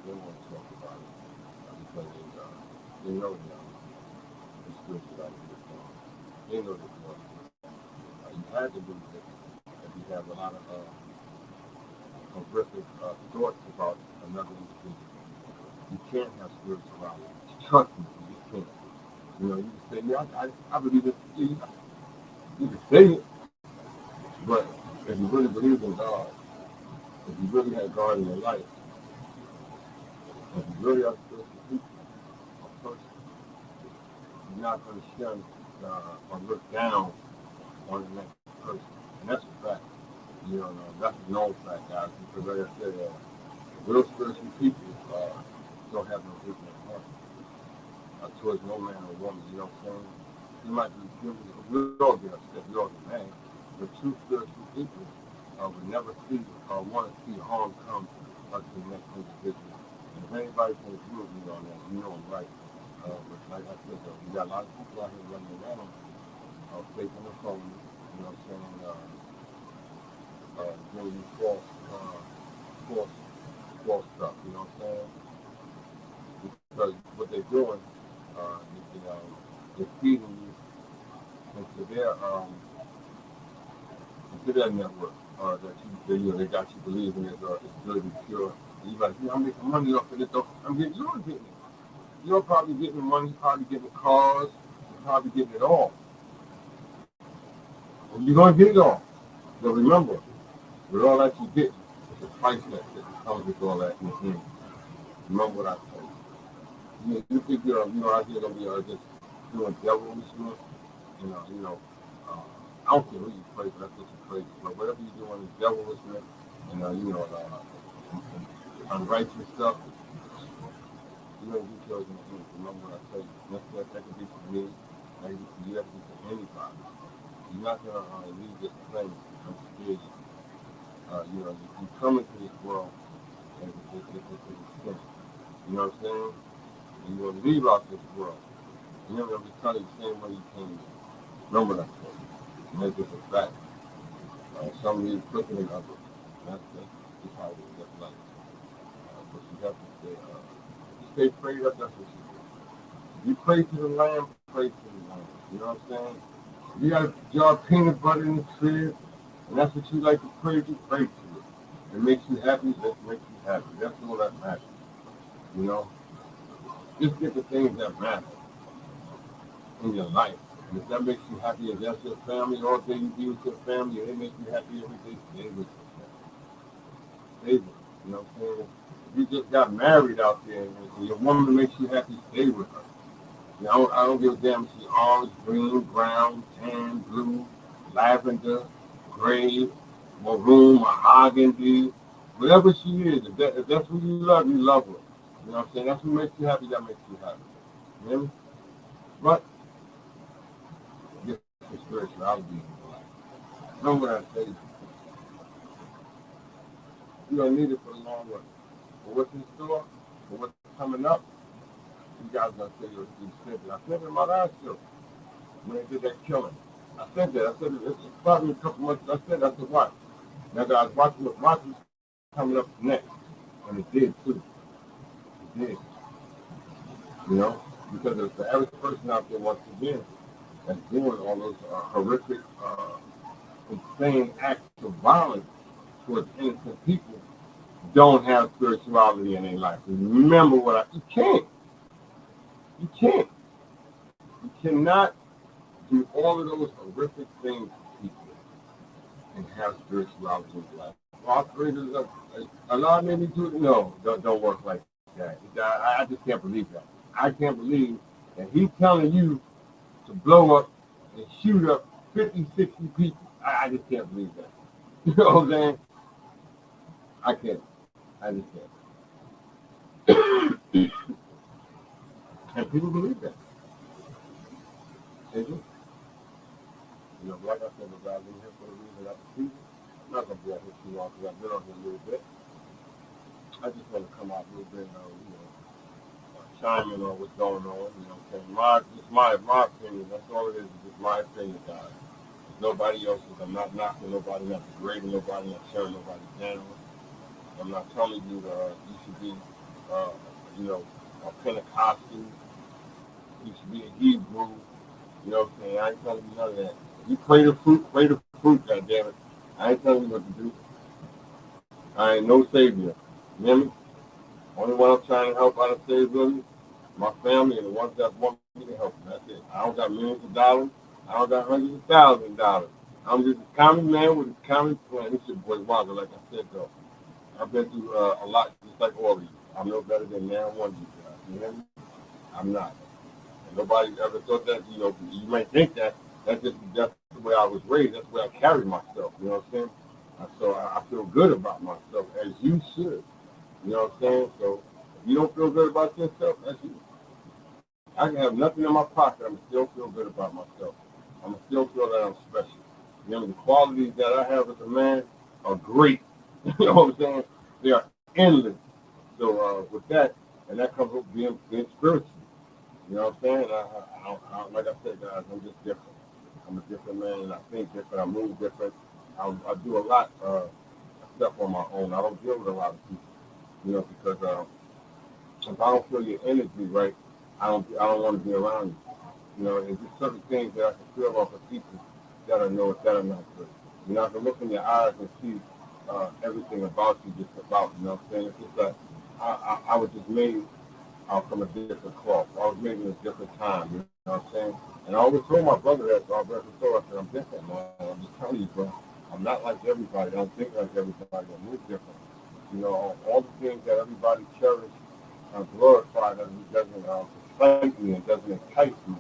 Speaker 1: they don't want to talk about it because they know the spirituality is gone. They know this was. You had to lose it if you have a lot of horrific thoughts about another individual. You can't have spirituality. trust me. You just can't. You know, you can say, yeah, I believe it. You can say it, but if you really believe in God, if you really have God in your life, if you really are spiritual people, a person, you're not going to shun or look down on the next person. And that's a fact. You know, that's a known fact, guys. Because like I said, real spiritual people don't have no ignorant heart towards no man or woman. You know what I'm saying? You might be, we all get upset, we all get mad, but true spiritual people would never see or want to see harm come to the next individual. And if anybody can agree with me on that, you know I'm right. But like I said, though, we got a lot of people out here running around, faking the phone, you know what I'm saying, doing false stuff, you know what I'm saying? Because what they're doing, they're feeding you into their network, they got you believing it's good and pure. And you're like, yeah, I'm making money off of it, though. You're getting it. You're probably getting the money, probably getting the cars, you're probably getting it all. And you're going to get it all. But remember, with all that you get, it's a price that comes with all that. Remember what I told you. You think you're out here going to be just doing devilish, I don't care who you pray, but that's what you pray. But whatever you're doing is devilish, and unrighteous stuff, you're going to get yours in the end. Remember what I tell you. That could be for me. That could be for you. That could be for anybody. You're not going to leave this place unscathed. You come into this world and it's a sin. You know what I'm saying? And you're going to leave out this world. And you're going to be telling the same way you came in. Remember that. And that's just a fact. Some of you quicker than others. That's how it is. That's life. But you have to stay prayed up. That's what you do. You pray to the Lamb, pray to the Lamb. You know what I'm saying? You got a jar of peanut butter in the crib, and that's what you like to pray to it. It makes you happy, that makes you happy. That's all that matters. You know? Just get the things that matter in your life. And if that makes you happy, if that's your family, all day you be with your family, and it makes you happy every day, stay with your family. Stay with them. You know what I'm saying? If you just got married out there and your woman makes you happy, stay with her. You know, I don't give a damn if she's orange, green, brown, tan, blue, lavender, gray, maroon, mahogany, whatever she is. If that's who you love her. You know what I'm saying? That's what makes you happy, that makes you happy. You know? But get some spirituality in your life. Remember what I say. You don't need it for the long run. For what's in store, for what's coming up, you guys are going to say you said it. I said it in my last show when they did that killing. I said that. I said it's probably a couple months. I said watch. Now guys, watch what's coming up next. And it did too. It did. You know? Because it's the average person out there once again that's doing all those horrific, insane acts of violence towards innocent people don't have spirituality in their life. Remember you can't. You can't. You cannot do all of those horrific things to people and have spirituality in your life. Allah made me do it. No, don't work like that. I just can't believe that. I can't believe that he's telling you to blow up and shoot up 50, 60 people. I just can't believe that. You know what I'm saying? I can't. I just can't. And people believe that. They do. You know, like I said, the guys in here for the reason I see. I'm not going to be out here too long because I've been on here a little bit. I just want to come out a little bit and, chime in on what's going on. You know what I'm saying? It's my opinion. That's all it is. It's just my opinion, guys. It's nobody else's. I'm not knocking nobody, not degrading nobody, not tearing nobody down. I'm not telling you you should be, a Pentecostal. You should be a Hebrew. You know what I'm saying? I ain't telling you none of that. If you pray the fruit, goddammit. I ain't telling you what to do. I ain't no savior. You hear me? Only one I'm trying to help out of save them my family, and the ones that want me to help them. That's it. I don't got millions of dollars. I don't got hundreds of thousands of dollars. I'm just a common man with a common plan. This your boy Wilder, like I said though. I've been through a lot, just like all of you. I'm no better than now one of you guys. You hear me? I'm not. And nobody ever thought that. You might think that. That's the way I was raised. That's the way I carry myself. You know what I'm saying? So I feel good about myself, as you should. You know what I'm saying? So if you don't feel good about yourself, that's you. I can have nothing in my pocket. I'm still feel good about myself. I'm still feel that I'm special. The qualities that I have as a man are great. You know what I'm saying? They are endless. So with that, and that comes with being spiritual. You know what I'm saying? Like I said, guys, I'm just different. I'm a different man, and I think different. I move different. I do a lot of stuff on my own. I don't deal with a lot of people, because if I don't feel your energy right, I don't want to be around you. It's just certain things that I can feel off of people that are not good. I can look in your eyes and see everything about you, just about. You know what I'm saying? It's just like I was just made from a different cloth. I was made in a different time. You know what I'm saying? And I always told my brother that. So I said, I'm different, man. I'm just telling you, bro. I'm not like everybody. I don't think like everybody. I move different. All the things that everybody cherishes glorify doesn't excite me and doesn't entice me.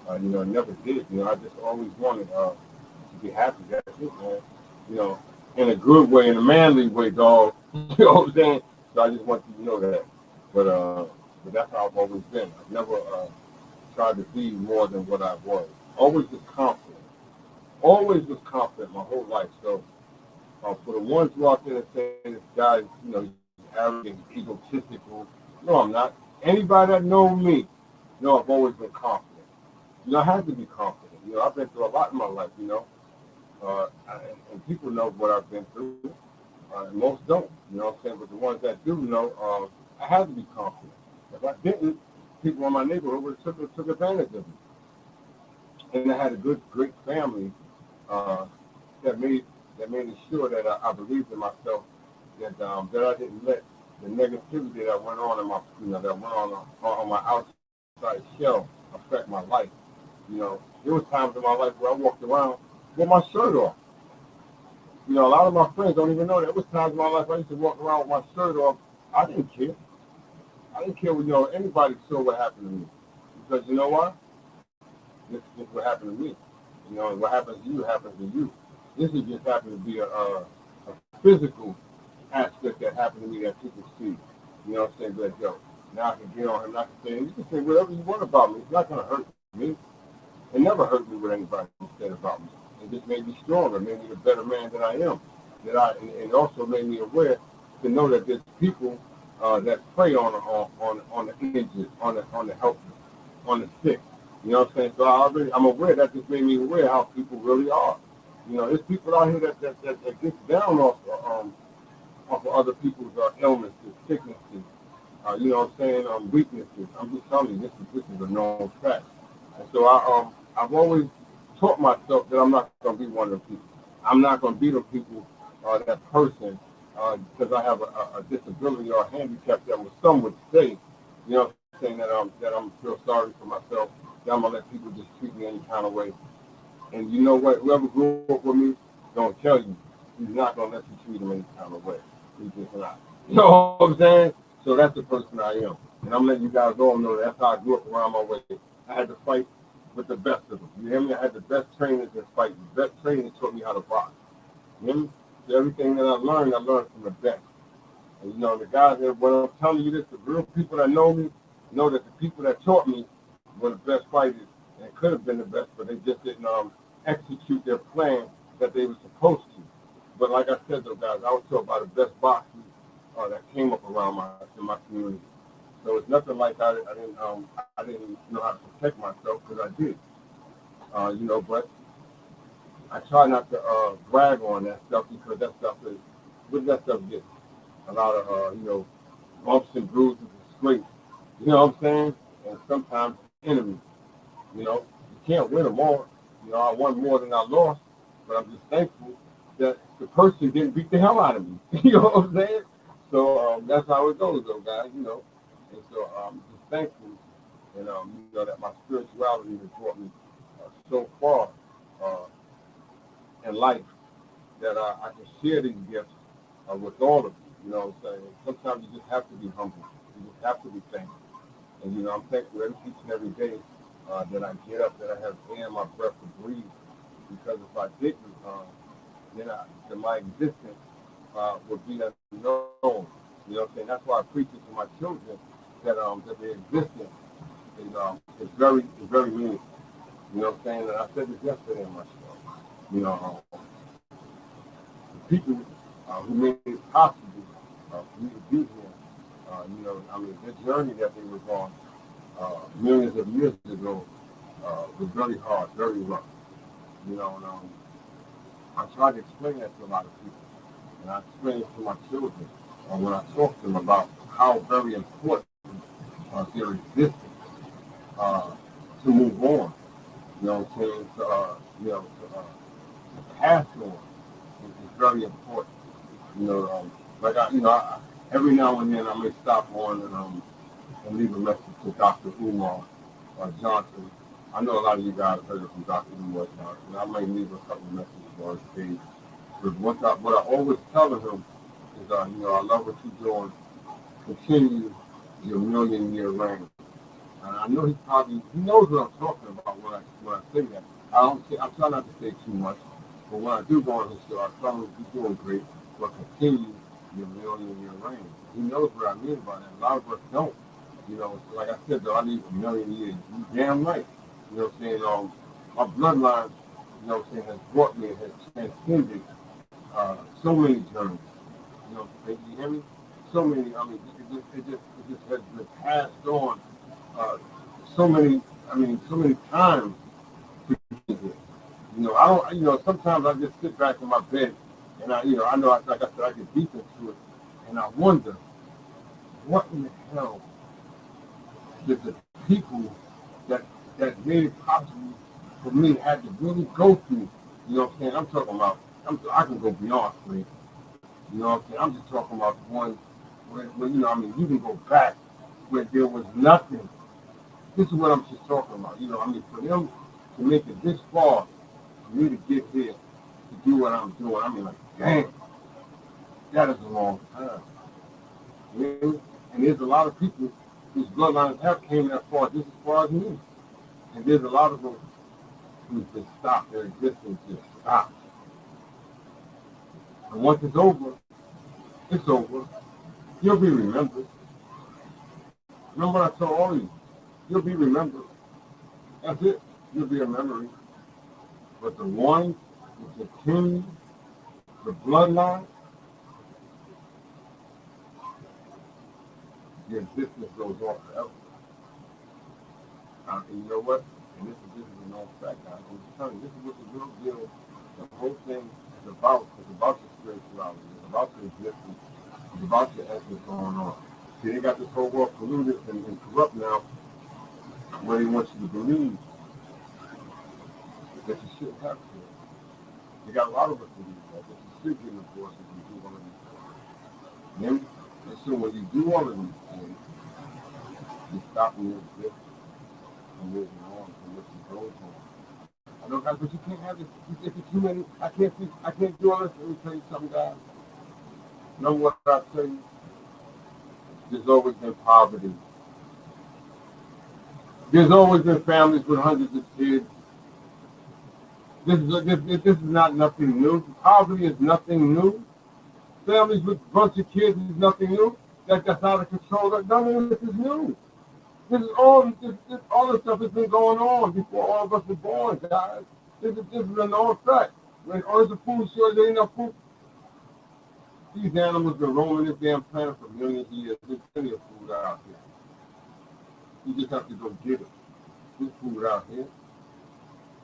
Speaker 1: It never did. I just always wanted to be happy. That's it, man. You know, in a good way, in a manly way, dog. You know what I'm saying? So I just want you to know that. But but that's how I've always been. I've never tried to be more than what I was. Always was confident. Always was confident my whole life. So for the ones who out there that say this guy, arrogant, egotistical, no, I'm not. Anybody that knows me, I've always been confident. I have to be confident. I've been through a lot in my life. And people know what I've been through. And most don't. You know what I'm saying? But the ones that do know, I had to be confident. If I didn't, people in my neighborhood would have took advantage of me. And I had a great family uh, that made sure that I believed in myself, that I didn't let the negativity that went on in my that went on my outside shell affect my life. There was times in my life where I walked around with my shirt off. A lot of my friends don't even know that. There was times in my life I used to walk around with my shirt off. I didn't care. I didn't care what anybody saw what happened to me. Because you know what? This what happened to me. And what happens to you happens to you. This is just happened to be a physical aspect that happened to me that people see. You know what I'm saying? But yo, now I can get on him. I can say, you can say whatever you want about me. It's not going to hurt me. It never hurt me what anybody said about me. It just made me stronger, made me a better man than I am. And also made me aware to know that there's people that prey on the injured, on the helpless, on the sick. You know what I'm saying? So I'm aware that just made me aware how people really are. There's people out here that gets down off of other people's illnesses, sicknesses, you know what I'm saying, weaknesses. I'm just telling you, this is a known fact. And so I've always taught myself that I'm not going to be one of them people. I'm not going to be the people, that person, because I have a disability or a handicap that some would say, saying that I'm feel sorry for myself, that I'm gonna let people just treat me any kind of way. And you know what? Whoever grew up with me gonna tell you he's not gonna let you treat him any kind of way. He's just not. You know what I'm saying? So that's the person I am. And I'm letting you guys all know that's how I grew up around my way. I had to fight with the best of them. You hear me? I had the best trainers in fighting. The best trainers taught me how to box. You hear me? So everything that I learned from the best. And the guys that when I'm telling you this, the real people that know me know that the people that taught me were the best fighters and could have been the best, but they just didn't execute their plan that they were supposed to. But like I said, though, guys, I was taught by the best boxers that came up around in my community. So it's nothing like I didn't know how to protect myself because I did. But I try not to brag on that stuff because that stuff is what that stuff gets a lot of bumps and bruises and scrapes. You know what I'm saying? And sometimes enemies. You can't win them all. I won more than I lost, but I'm just thankful that the person didn't beat the hell out of me. You know what I'm saying? So that's how it goes, though, guys. And so I'm just thankful And that my spirituality has brought me so far uh, in life that I can share these gifts with all of you. You know what I'm saying? Sometimes you just have to be humble. You just have to be thankful. And I'm thankful each and every day that I get up, that I have air in my breath to breathe. Because if I didn't, then my existence would be unknown. You know what I'm saying? That's why I preach it to my children that their existence is very meaningful. You know what I'm saying? And I said this yesterday in my show. You know, the people who made it possible for me to be here. The journey that they was on millions of years ago was very hard, very rough. I try to explain that to a lot of people, and I explain it to my children when I talk to them about how very important their existence uh, to move on. You know what I'm saying? To pass on is very important. You know, like every now and then I may stop on and leave a message to Dr. Umar Johnson. I know a lot of you guys heard it from Dr. Umar Johnson. I may leave a couple of messages on his page. But what I always tell him is, I love what you're doing. Continue your million-year reign. And I know he knows what I'm talking about when I say that. I try not to say too much, but when I do go on his show, I tell him you're doing great, but continue your million-year reign. He knows what I mean by that. A lot of us don't. So like I said, though, I need a million years. You damn right. You know what I'm saying? My bloodline, has brought me, has transcended so many journeys. You hear me? So many. I mean, it just has been passed on uh, so many times to get here. I don't. Sometimes I just sit back in my bed, and I know, like I said, I get deep into it, and I wonder what in the hell did the people that made it possible for me had to really go through. You know what I'm saying? I'm talking about. I can go beyond slavery. You know what I'm saying? I'm just talking about the one where you can go back where there was nothing. This is what I'm just talking about. For them to make it this far, for me to get here, to do what I'm doing, like, damn, that is a long time. You know? And there's a lot of people whose bloodlines have came that far, just as far as me. And there's a lot of them who's just stopped. Their existence just stopped. And once it's over, it's over. You'll be remembered. Remember what I told all of you? You'll be remembered. That's it. You'll be a memory. But the ones who continue the bloodline, the existence goes on forever. And you know what? And this is a known fact, guys. I'm just telling you, this is what the real deal, the whole thing is about. It's about your spirituality. It's about your existence. It's about your essence going on. See, they got this whole world polluted and corrupt now, where they want you to believe that you shouldn't have to. They got a lot of us believe that you should get an abortion if you do one of these things. And so when you do all of these things, you stop and you exist and moving on and what you goes on. I know, guys, but you can't have this. If it's too many, I can't do all this. Let me tell you something, guys. You know what I tell you? There's always been poverty. There's always been families with hundreds of kids. This is not nothing new. Poverty is nothing new. Families with a bunch of kids is nothing new. That's out of control. None of this is new. This is all this stuff has been going on before all of us were born, guys. This is a known fact. When all the food shortage, there ain't enough food. These animals been roaming this damn planet for millions of years. There's plenty of food out here. You just have to go get it. There's food out here.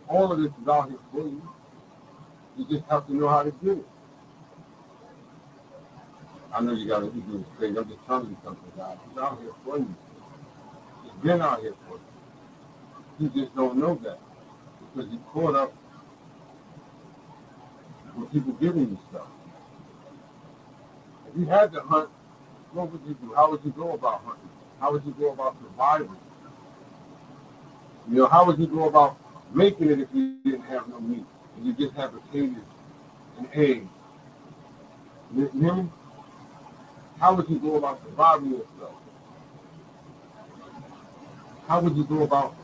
Speaker 1: All of this is out here for you. You just have to know how to get it. I know you gotta do this thing. I'm just telling you something, guys. It's out here for you. It's been out here for you. You just don't know that because you're caught up with people giving you stuff. If you had to hunt, what would you do? How would you go about hunting? How would you go about surviving? You know, how would you go about making it if you didn't have no meat? And you just have potatoes and eggs. You hear me? How would you go about surviving yourself? How would you go about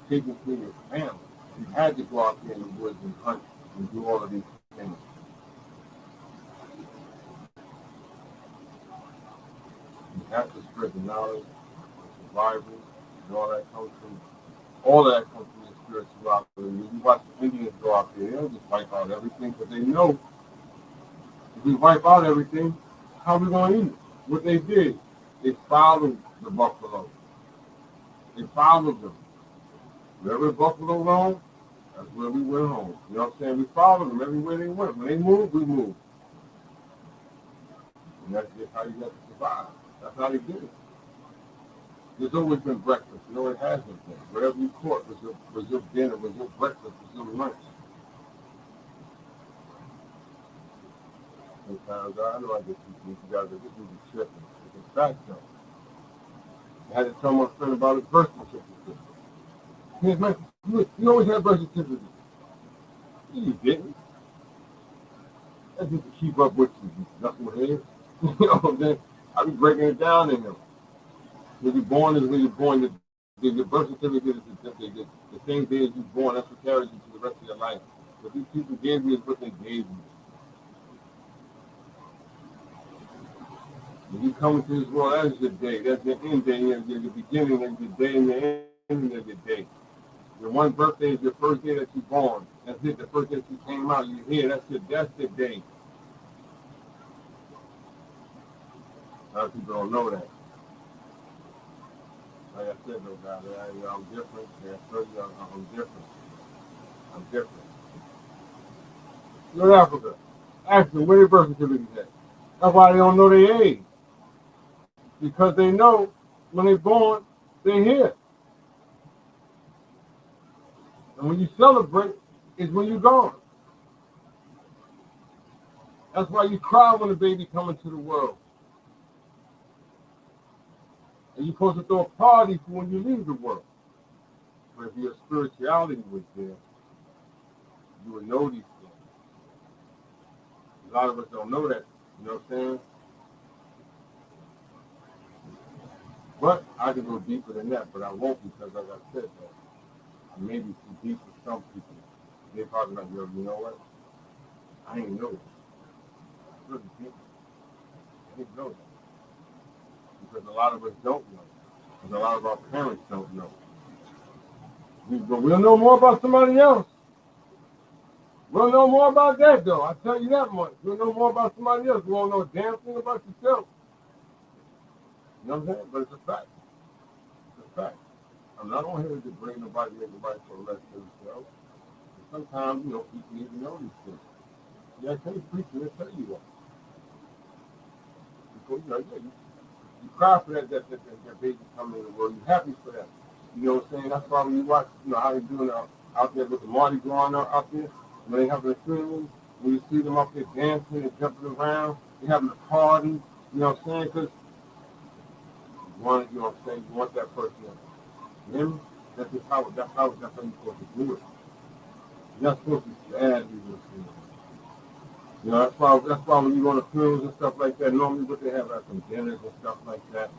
Speaker 1: taking care of your family? You had to go out there in the woods and hunt and do all of these things. You have to spread the knowledge, the survival, and all that comes from your spirituality. When you watch the Indians go out there, they'll just wipe out everything because they know if we wipe out everything, how are we going to eat it? What they did, they followed the buffalo. They followed them. Wherever the buffalo roamed, that's where we went home. You know what I'm saying? We followed them everywhere they went. When they moved, we moved. And that's just how you got to survive. That's how they did it. There's always been breakfast. You know, it hasn't been. Whatever you caught was your dinner, was your breakfast, was your lunch. Sometimes I know I get you guys are just really tripping. It's a fact though. I had to tell my friend about his birth certificate. He said, man, you always had birth certificate. You didn't. That's just to keep up with you knucklehead. You know what I'm saying? I be breaking it down in them. When you're born is when you're born. Your birth certificate is the same day as you're born. That's what carries you to the rest of your life. What these people gave you is what they gave you. When you come into this world, that is your day. That's your end day. Your beginning of your day and the ending of your day. Your one birthday is your first day that you're born. That's it. The first day that you came out, you're here. That's the day. A lot of people don't know that. Like I said, though, guys, I'm different. Yeah, I told you I'm different. I'm different. North Africa. Ask them where their birth certificate at. That's why they don't know their age. Because they know when they're born, they're here. And when you celebrate, is when you're gone. That's why you cry when a baby comes into the world. And you're supposed to throw a party for when you leave the world. But if your spirituality was there, you would know these things. A lot of us don't know that. You know what I'm saying? But I can go deeper than that, but I won't because, like I said, I may be too deep for some people. They're probably like, yo, you know what? I ain't know that. I really didn't. I didn't know that. Because a lot of us don't know. Because a lot of our parents don't know. But we'll know more about somebody else. We'll know more about that, though. I tell you that much. We'll know more about somebody else. We won't know a damn thing about yourself. You know what I'm saying? But it's a fact. It's a fact. I'm not on here to bring nobody for less than themselves. Sometimes, you know, people need to know these things. Yeah, I can't preach and tell you that. Because, you know, you cry for that baby coming in the world. You're happy for that. You know what I'm saying? That's why when you watch, you know, how they're doing out there with the Mardi Gras out there, when they having a funeral, when you see them up there dancing and jumping around, they having a party, you know what I'm saying? Because you know what I'm saying? You want that person. You hear me? That's how you're supposed to do it. You're not supposed to be sad. You know, that's why when you go to funerals and stuff like that, normally what they have are some dinners and stuff like that.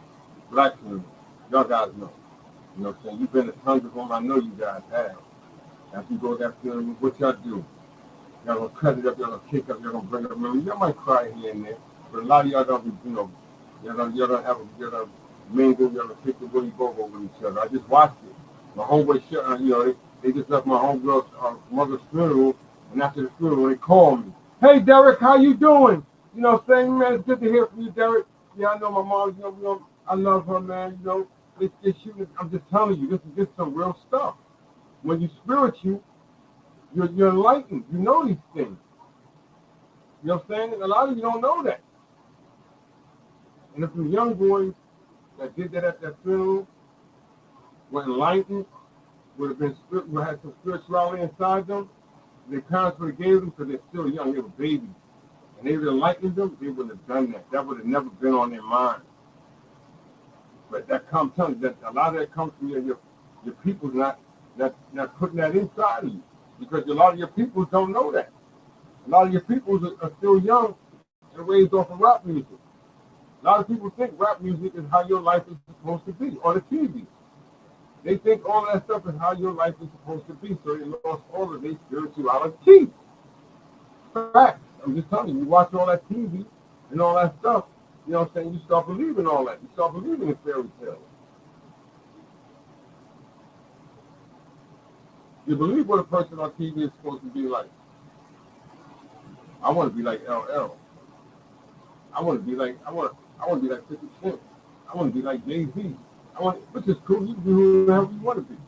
Speaker 1: Black funerals. Y'all guys know. You know what I'm saying? You've been to tons of them. I know you guys have. After you go to that funeral, what y'all do? Y'all gonna cut it up, y'all gonna kick up, y'all gonna bring up memories. Y'all might cry here and there, but a lot of y'all don't be, you know, y'all gonna mingle, y'all gonna pick the Willy Bobo with each other. I just watched it. My homeboy, you know, they just left my homegirl's mother's funeral, and after the funeral, they called me. Hey, Derek, how you doing? You know what I'm saying, man? It's good to hear from you, Derek. Yeah, I know my mom, you know, I love her, man. You know, I'm just telling you, this is some real stuff. When you're spiritual, you're enlightened. You know these things. You know what I'm saying? And a lot of you don't know that. And if the young boys that did that at that funeral were enlightened, would had some spirituality inside them, their parents would have gave them because they're still young, they were babies. And they would have enlightened them, they wouldn't have done that. That would have never been on their mind. But that comes, that a lot of that comes from your your people's not putting that inside of you, because a lot of your people don't know that. A lot of your people are still young and raised off of rap music. A lot of people think rap music is how your life is supposed to be, or the TV. They think all that stuff is how your life is supposed to be, so they lost all of their spirituality. Fact. I'm just telling you, you watch all that TV and all that stuff, you know what I'm saying? You start believing all that. You start believing in fairy tales. You believe what a person on TV is supposed to be like. I want to be like LL. I want to be like 50 Cent. I want to be like Jay-Z. Which is cool. You can do whoever you want to be.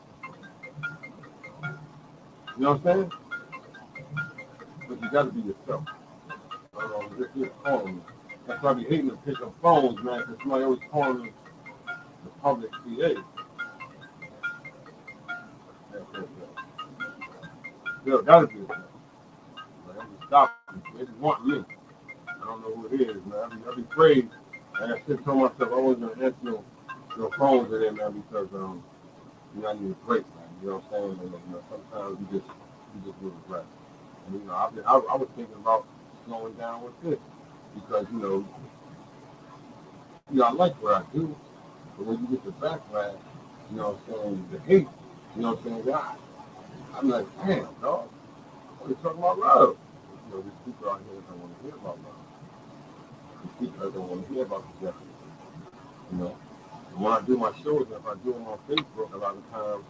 Speaker 1: You know what I'm saying? But you got to be yourself. This calling me. That's why I be hating to pick up phones, man, because somebody always calling me the public PA. There gotta be a thing. Like, I'm just stopping. They just want me. I don't know who it is, man. I be afraid. And I should tell myself I wasn't gonna answer no phones today, man, because I need a break, man. You know what I'm saying? And, sometimes you just need a break. And I was thinking about slowing down with this because I like what I do, but when you get the backlash, you know what I'm saying, the hate, you know what I'm saying, God, I'm like, damn, dog, we're talking about love. These people out here don't want to hear about love. These people don't want to hear about the justice. And when I do my shows, if I do them on Facebook, a lot of times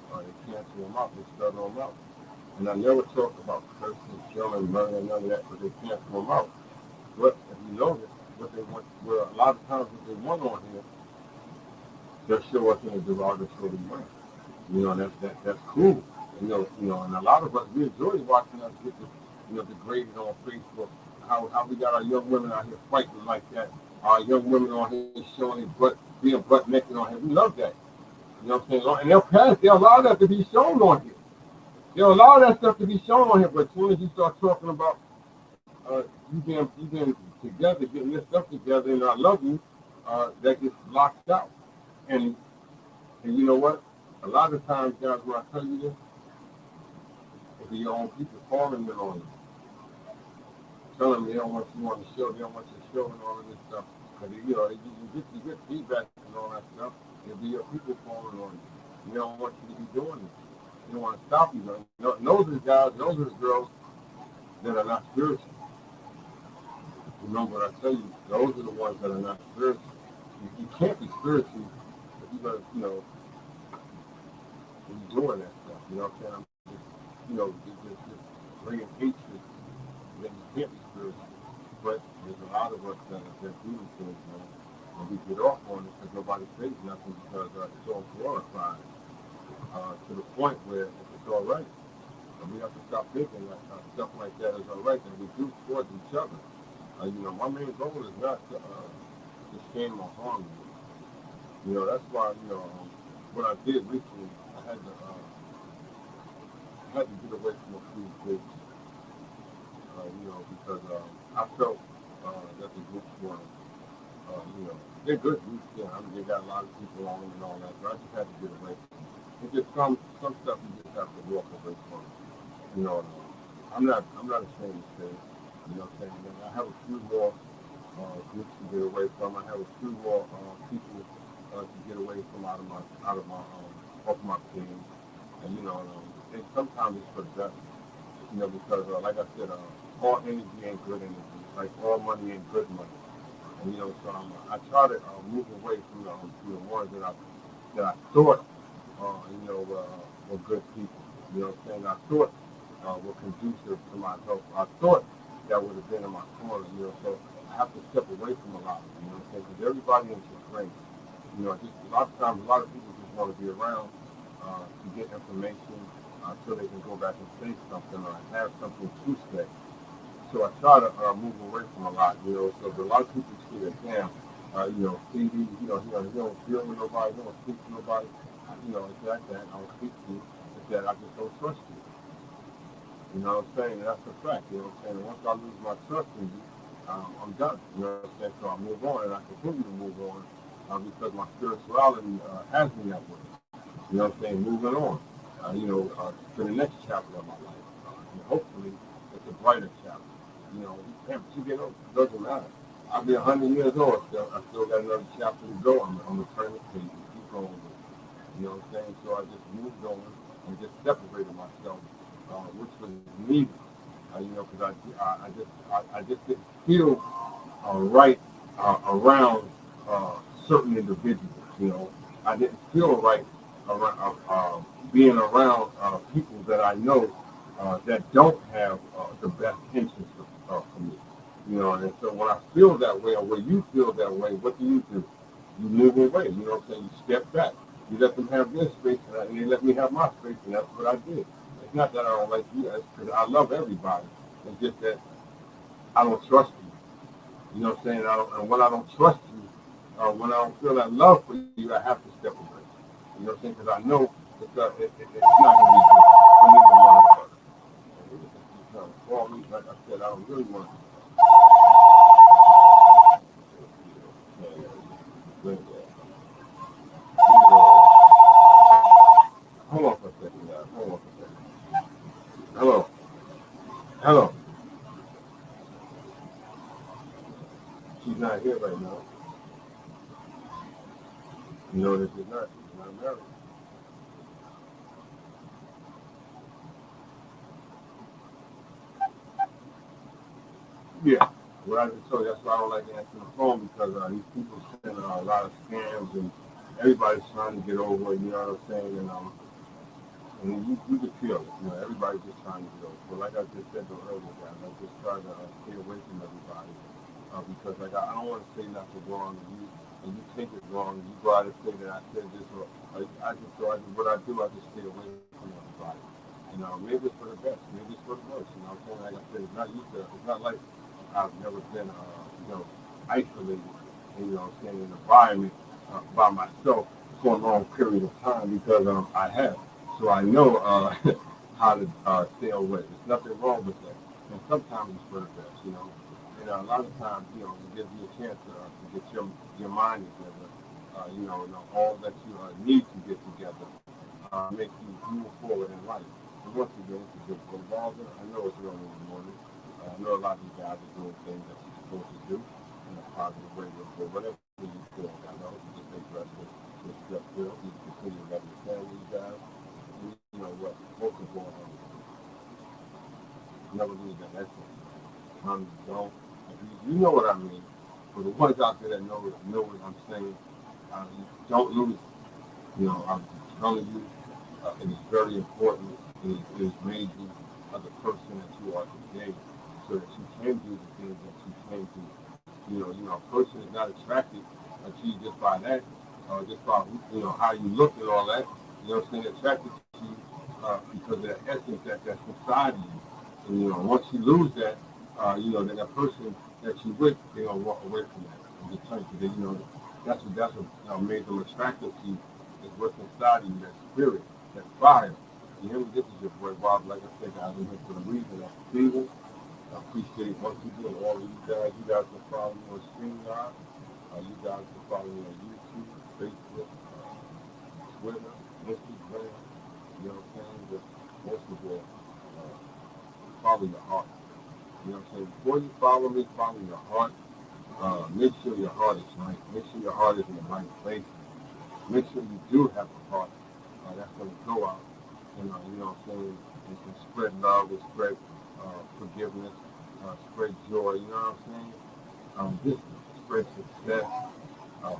Speaker 1: they cancel them out, they stutter them out. And I never talk about cursing, killing, murder, none of that, but they cancel them out. But if you notice, what they want, well, a lot of times what they want on here, they'll show us in a derogatory way. And that's cool. And a lot of us, we enjoy watching us get degraded on Facebook. How we got our young women out here fighting like that. Our young women on here showing their butt, being butt naked on here. We love that. You know what I'm saying? And they'll allow that to be shown on here. They'll allow that stuff to be shown on here. But as soon as you start talking about you being together, getting this stuff together, and I love you, that gets locked out. And you know what? A lot of times, guys, when I tell you this, it'll be your own people calling me on you, telling me they don't want you on the show, they don't want your show and all of this stuff. Because you get feedback and all that stuff. It'll be your people calling on you. They don't want you to be doing this. They don't want to stop you. Those are the guys, those are the girls that are not spiritual. Remember what I tell you, those are the ones that are not spiritual. You can't be spiritual if you're going to, be doing that stuff. You know what I'm saying? Just bringing hatred, then you can't be spiritual. But there's a lot of us that do these things, man. And we get off on it because nobody says nothing because it's all glorified to the point where it's all right. And we have to stop thinking that stuff like that is all right, and we do towards each other. My main goal is not to shame or harm you. That's why, what I did recently, I had to get away from a few groups, because I felt that the groups were, they're good groups, yeah. I mean, they got a lot of people on them and all that, but I just had to get away from them. It's just some stuff you just have to walk away from. I'm not ashamed to say, what I'm saying? I have a few more groups to get away from. I have a few more people to get away from out of my off my team. And and sometimes it's for the best. Because like I said, all energy ain't good energy. Like all money ain't good money. And so I try to move away from the ones that I thought were good people. You know what I'm saying? I thought were conducive to my health. I thought that would have been in my corner. So I have to step away from a lot of them. You know what I'm saying? Because everybody is just crazy. Just a lot of times, a lot of people just want to be around to get information so they can go back and say something or have something to say. So I try to move away from a lot, So a lot of people see that, damn, CD, he don't deal with nobody, he don't speak to nobody. It's like that. I don't speak to you. It's that I just don't trust you. You know what I'm saying? And that's a fact. You know what I'm saying? And once I lose my trust in you, I'm done. You know what I'm saying? So I move on, and I continue to move on because my spirituality has me that way. You know what I'm saying? Moving on, to the next chapter of my life. And hopefully, it's a brighter chapter. Damn, you get old, it doesn't matter. I'll be 100 years old. I still got another chapter to go. I'm going to turn the page and keep going with it. You know what I'm saying? So I just moved on and just separated myself, which was needed. Because I just didn't feel right around certain individuals. I didn't feel right around being around people that I know that don't have the best interests for me. And so when I feel that way, or when you feel that way, what do? You move away. You know what I'm saying? You step back. You let them have their space, and they let me have my space, and that's what I did. It's not that I don't like you, because I love everybody. It's just that I don't trust you. You know what I'm saying? And when I don't trust you, when I don't feel that love for you, I have to step away. You know what I'm saying? Because I know it's not going to be good for neither one of us. For me, like I said, I don't really want to. Hold on for a second, guys. Hold on for a second. Hello. Hello. She's not here right now. You know this is not. She's not married. Yeah. Well, I just told you, that's why I don't like answering the phone, because these people send a lot of scams, and everybody's trying to get over it, you know what I'm saying? And you can feel it. Everybody's just trying to get over it. But like I just said earlier, guys, I just try to stay away from everybody, because like I don't want to say nothing wrong, and you take it wrong, and you go out and say that I said this, or what I do, I just stay away from everybody. Maybe it's for the best, maybe it's for the worst. What I'm saying? Like I said, it's not like I've never been, isolated, in an environment by myself for a long period of time, because I have. So I know how to stay away. There's nothing wrong with that. And sometimes it's for the best. And a lot of times, it gives you a chance to get your mind together, and all that you need to get together, make you move forward in life. And once again, it's a good revolver. I know it's early in the morning. I know a lot of you guys are doing things that you're supposed to do in a positive way, but whatever you feel, I know you just make rest with step still. You continue to love your family, you guys. And you know what? Most of all, never lose that essence. Don't. You know what I mean. For the ones out there that know what I'm saying, don't lose it. I'm telling you, it is very important. It has made you the person that you are today, so that you can do the things that you can do. A person is not attracted to you just by that, just by how you look and all that. What I'm saying? Attracted to you because of the essence that's inside of you. And once you lose that, then that person that you with, they're gonna walk away from that and get turned to the, that's what made them attractive to you. Is what's inside of you, that spirit, that fire. You hear me? This is your boy Bob. Like I said, guys, I'm here for the reason. That's Steven. I appreciate once again all of you guys. You guys can follow me on StreamYard. You guys can follow me on YouTube, Facebook, Twitter, Instagram. You know what I'm saying? But most of all, follow your heart. You know what I'm saying? Before you follow me, follow your heart. Make sure your heart is right. Make sure your heart is in the right place. Make sure you do have a heart that's going to go out. You know what I'm saying? And can spread love, and spread forgiveness, spread joy. You know what I'm saying? Just spread success,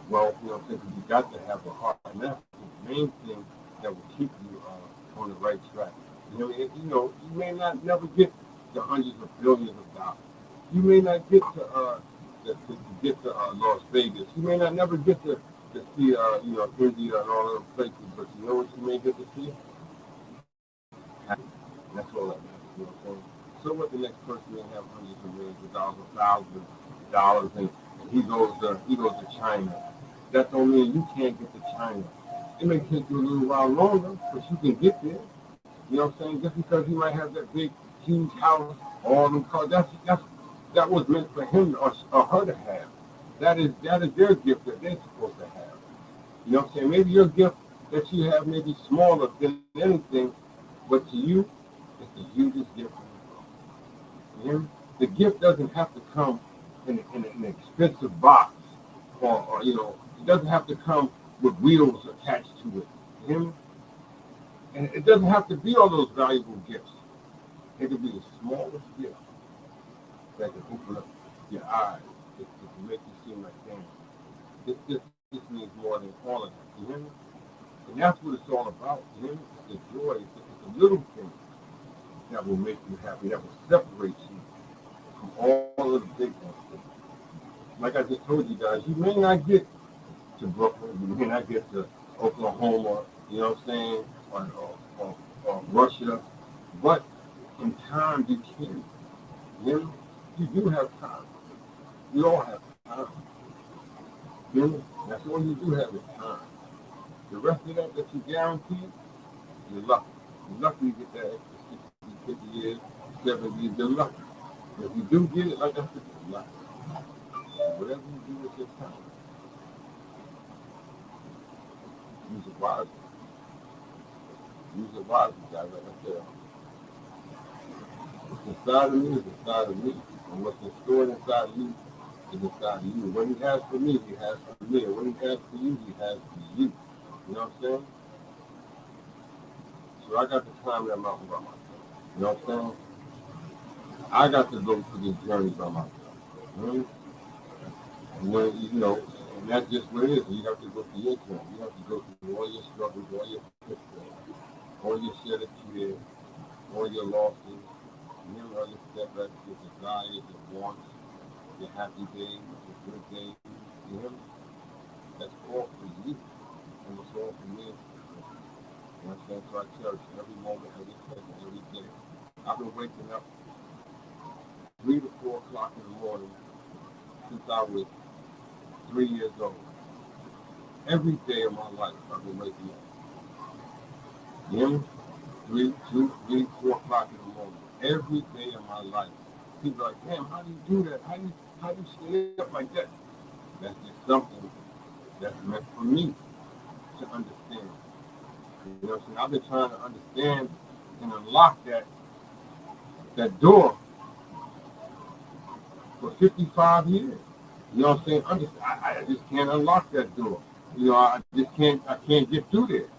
Speaker 1: wealth. You know what I'm saying? 'Cause you got to have a heart, and that's the main thing that will keep you on the right track. You may not never get to hundreds of billions of dollars. You may not get to Las Vegas. You may not never get to see India and all those places, but you know what you may get to see? That's all that matters. You know what I'm saying? So what the next person may have hundreds of millions of dollars, or thousands of dollars, and he goes to China. That don't mean you can't get to China. It may take you a little while longer, but you can get there. You know what I'm saying? Just because he might have that big, huge house, all them cars, that was meant for him or her to have. That is their gift that they're supposed to have. You know what I'm saying? Maybe your gift that you have may be smaller than anything, but to you, it's the hugest gift in the world. You hear me? The gift doesn't have to come in an expensive box, or it doesn't have to come with wheels attached to it. You hear me? And it doesn't have to be all those valuable gifts. It could be the smallest gift that can open up your eyes, to make you seem like, damn, this means more than all of that. You hear me? And that's what it's all about. You hear me? It's the joy. It's the little things that will make you happy, that will separate you from all of the big ones. Like I just told you guys, you may not get to Brooklyn, you may not get to Oklahoma, you know what I'm saying, or Russia, but in time you can. You know, you do have time. We all have time. You know, that's all you do have is time. The rest of that you guaranteed, you're lucky. You're lucky to get that extra 60, 50 years, 70 years, you're lucky. If you do get it, like I said, you're lucky. Whatever you do with your time, use it wisely. Use it wisely, guys. Like I said, what's inside of me is inside of me. And what's stored inside of me is inside of you. What he has for me, he has for me. And what he has for you, he has for you. You know what I'm saying? So I got to climb that mountain by myself. You know what I'm saying? I got to go through this journey by myself. Really? And when, and that's just what it is. You have to go through your journey. You have to go through all your struggles, all your pitfalls, all your shed of tears, all your losses, all your setbacks, your desires, your wants, your happy days, your good days. You hear me? That's all for you. And it's all for me. You know what I'm saying? So I cherish every moment, every second, every day. I've been waking up 3 to 4 o'clock in the morning since I was 3 years old. Every day of my life, I've been waking up. You hear me? 3, 2, 3, 4 o'clock in the morning. Every day of my life. People are like, damn, how do you do that? How do you stay up like that? That's just something that's meant for me to understand. You know what I'm saying? I've been trying to understand and unlock that door for 55 years. You know what I'm saying? I just can't unlock that door. I can't get through there.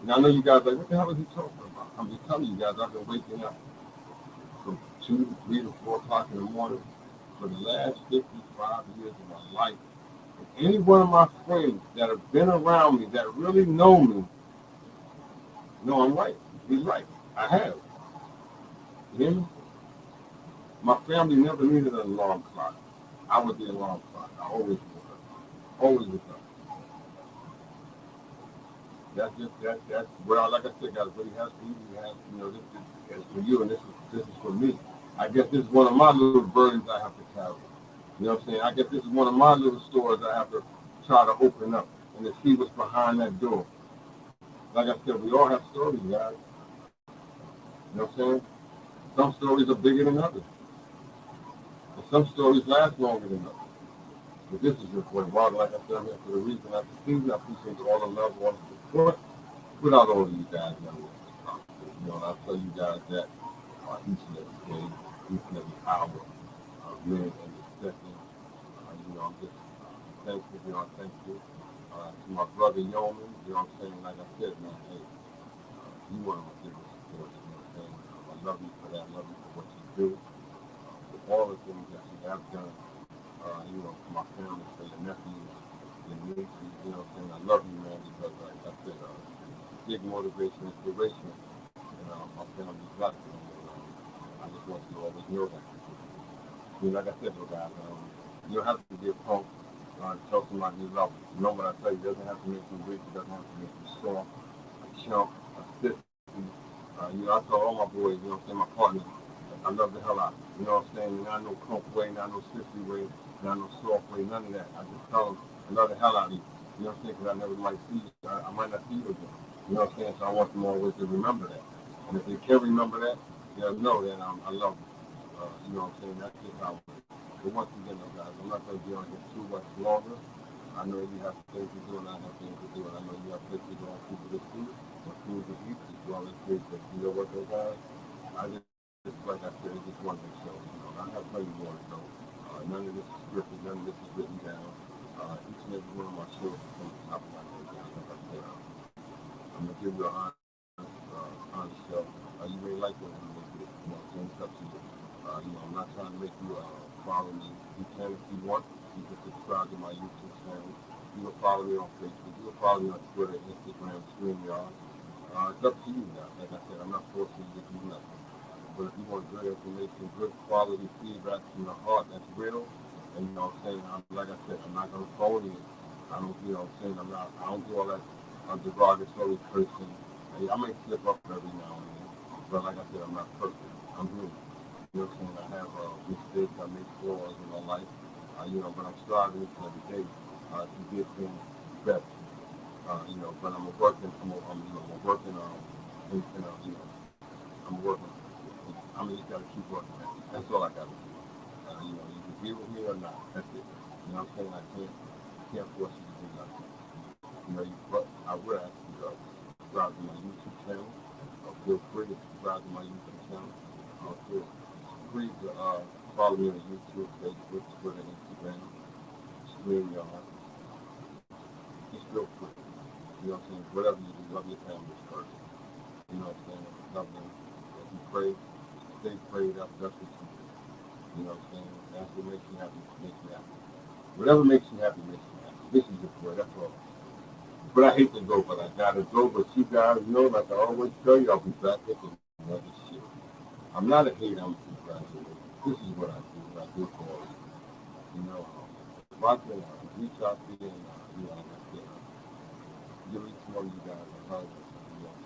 Speaker 1: And I know you guys are like, what the hell is he talking about? I'm just telling you guys, I've been waking up from 2 to 3 to 4 o'clock in the morning for the last 55 years of my life. And any one of my friends that have been around me, that really know me, know I'm right. He's right. I have. You hear me? My family never needed an alarm clock. I was the alarm clock. I always woke up. Always woke up. That's well, like I said, guys, what he has for you, he has, this is for you, and this is for me. I guess this is one of my little burdens I have to carry. You know what I'm saying? I guess this is one of my little stores I have to try to open up and to see what's behind that door. Like I said, we all have stories, guys. You know what I'm saying? Some stories are bigger than others. And some stories last longer than others. But this is just what Walter, like I said, I'm here for the reason I continue. I appreciate all the love, all the support. Without all of you guys, and I'll tell you guys that each and every day, each and every hour, minute, and second, I'm just thankful, thank you to my brother Yeoman, what I'm saying, like I said, man, hey, you want to give us support, what I'm saying, I love you for that, I love you for what you do, for all the things that you have done, for my family, for your nephews, your nieces, what I'm saying, I love you, man, because, like I said, big motivation, inspiration, and my family's got to, I just want you to always know that. Like I said, though, guys, you don't have to be a punk to tell somebody you love them. You know what I tell you, it doesn't have to make you weak, it doesn't have to make you soft, a chump, a sissy. I tell all my boys, my partners, I love the hell out of them. You know what I'm saying? Not no punk way, not no sissy way, not no soft way, none of that. I just tell them, I love the hell out of you. You know what I'm saying? Because I never might see you. I might not see you again. You know what I'm saying? So I want them always to remember that. And if they can't remember that, they'll know that I love them. You know what I'm saying? That's just how it is. But once again, though, guys, I'm not going to be on here too much longer. I know you have things to do and I have things to do. And I know you have places you want people to see or food to eat as well as things. But you know what, though, guys? I just, like I said, it's just one big show. I have plenty more to go. None of this is scripted. None of this is written down. Each and every one of my shows is from the top of my head, guys. Like I said, I'm going to give you an honest show. You may like it or you may get it. You know, it's up to you. I'm not trying to make you follow me. You can if you want. You can subscribe to my YouTube channel. You can follow me on Facebook. You can follow me on Twitter, Instagram, StreamYard. It's up to you now. Like I said, I'm not forcing you to do nothing. But if you want good information, good quality feedback from the heart that's real, and you know what I'm saying, like I said, I'm not gonna phone you. I don't, you know what I'm saying, I don't do all that derogatory person. I may slip up every now and then, but like I said, I'm not perfect. I'm human. You know what I'm saying? I have mistakes, I make flaws in my life, but I'm striving every day to get things better. But I'm working, I'm working I'm working. You just gotta keep working. That's all I gotta do. You can be with me or not. That's it. You know what I'm saying? I can't force you to do nothing. But I would ask you to subscribe to my YouTube channel. Feel free to subscribe to my YouTube channel. Feel free to follow me on YouTube, Facebook, Twitter, Instagram, StreamYard. Just feel free. You know what I'm saying? Whatever you do, love your family first. You know what I'm saying? Love them. If you pray, stay prayed up. That's what you do. You know what I'm saying? That's what makes you happy. Makes you happy. Whatever makes you happy makes you happy. This is your boy. That's all. But I hate to go, but I gotta go. But you guys know, like I always tell you, I'll be back with another shit. I'm not a hater. I'm a congratulator. This is what I do. What I do for all of you. If I can reach out to you and like I said, give each one of you guys a hug.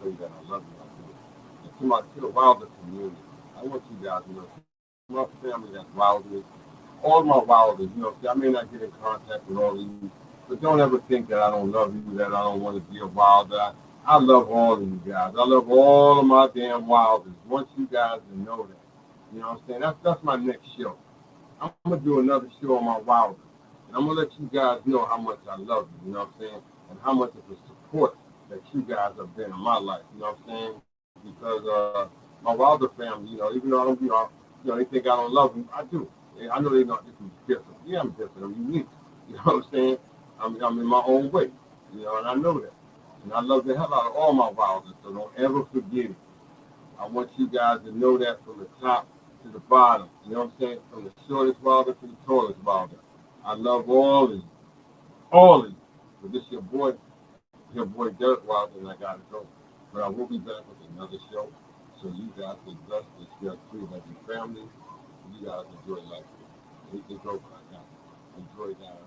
Speaker 1: Tell you that I love you. I do. And to the wilder community, I want you guys to know, my family that's wilders, all my wilders, see, I may not get in contact with all of you, but don't ever think that I don't love you, that I don't want to be a wilder. I love all of you guys. I love all of my damn wilders. Want you guys to know that. You know what I'm saying? That's my next show. I'm gonna do another show on my wilders. And I'm gonna let you guys know how much I love you, you know what I'm saying? And how much of a support that you guys have been in my life, you know what I'm saying? Because my Wilder family, even though I don't, they think I don't love them, I do. I know they're not different. Yeah, I'm different. I'm unique. You know what I'm saying? I'm in my own way. And I know that. And I love the hell out of all my Wilders, so don't ever forget it. I want you guys to know that from the top to the bottom. You know what I'm saying? From the shortest Wilder to the tallest Wilder. I love all of you. All of you. But this your boy Derek Wilder, and I gotta go. But I will be back with another show. So you guys stay blessed, stay free, have your family. You guys enjoy life. Hate to go, but I got enjoy that.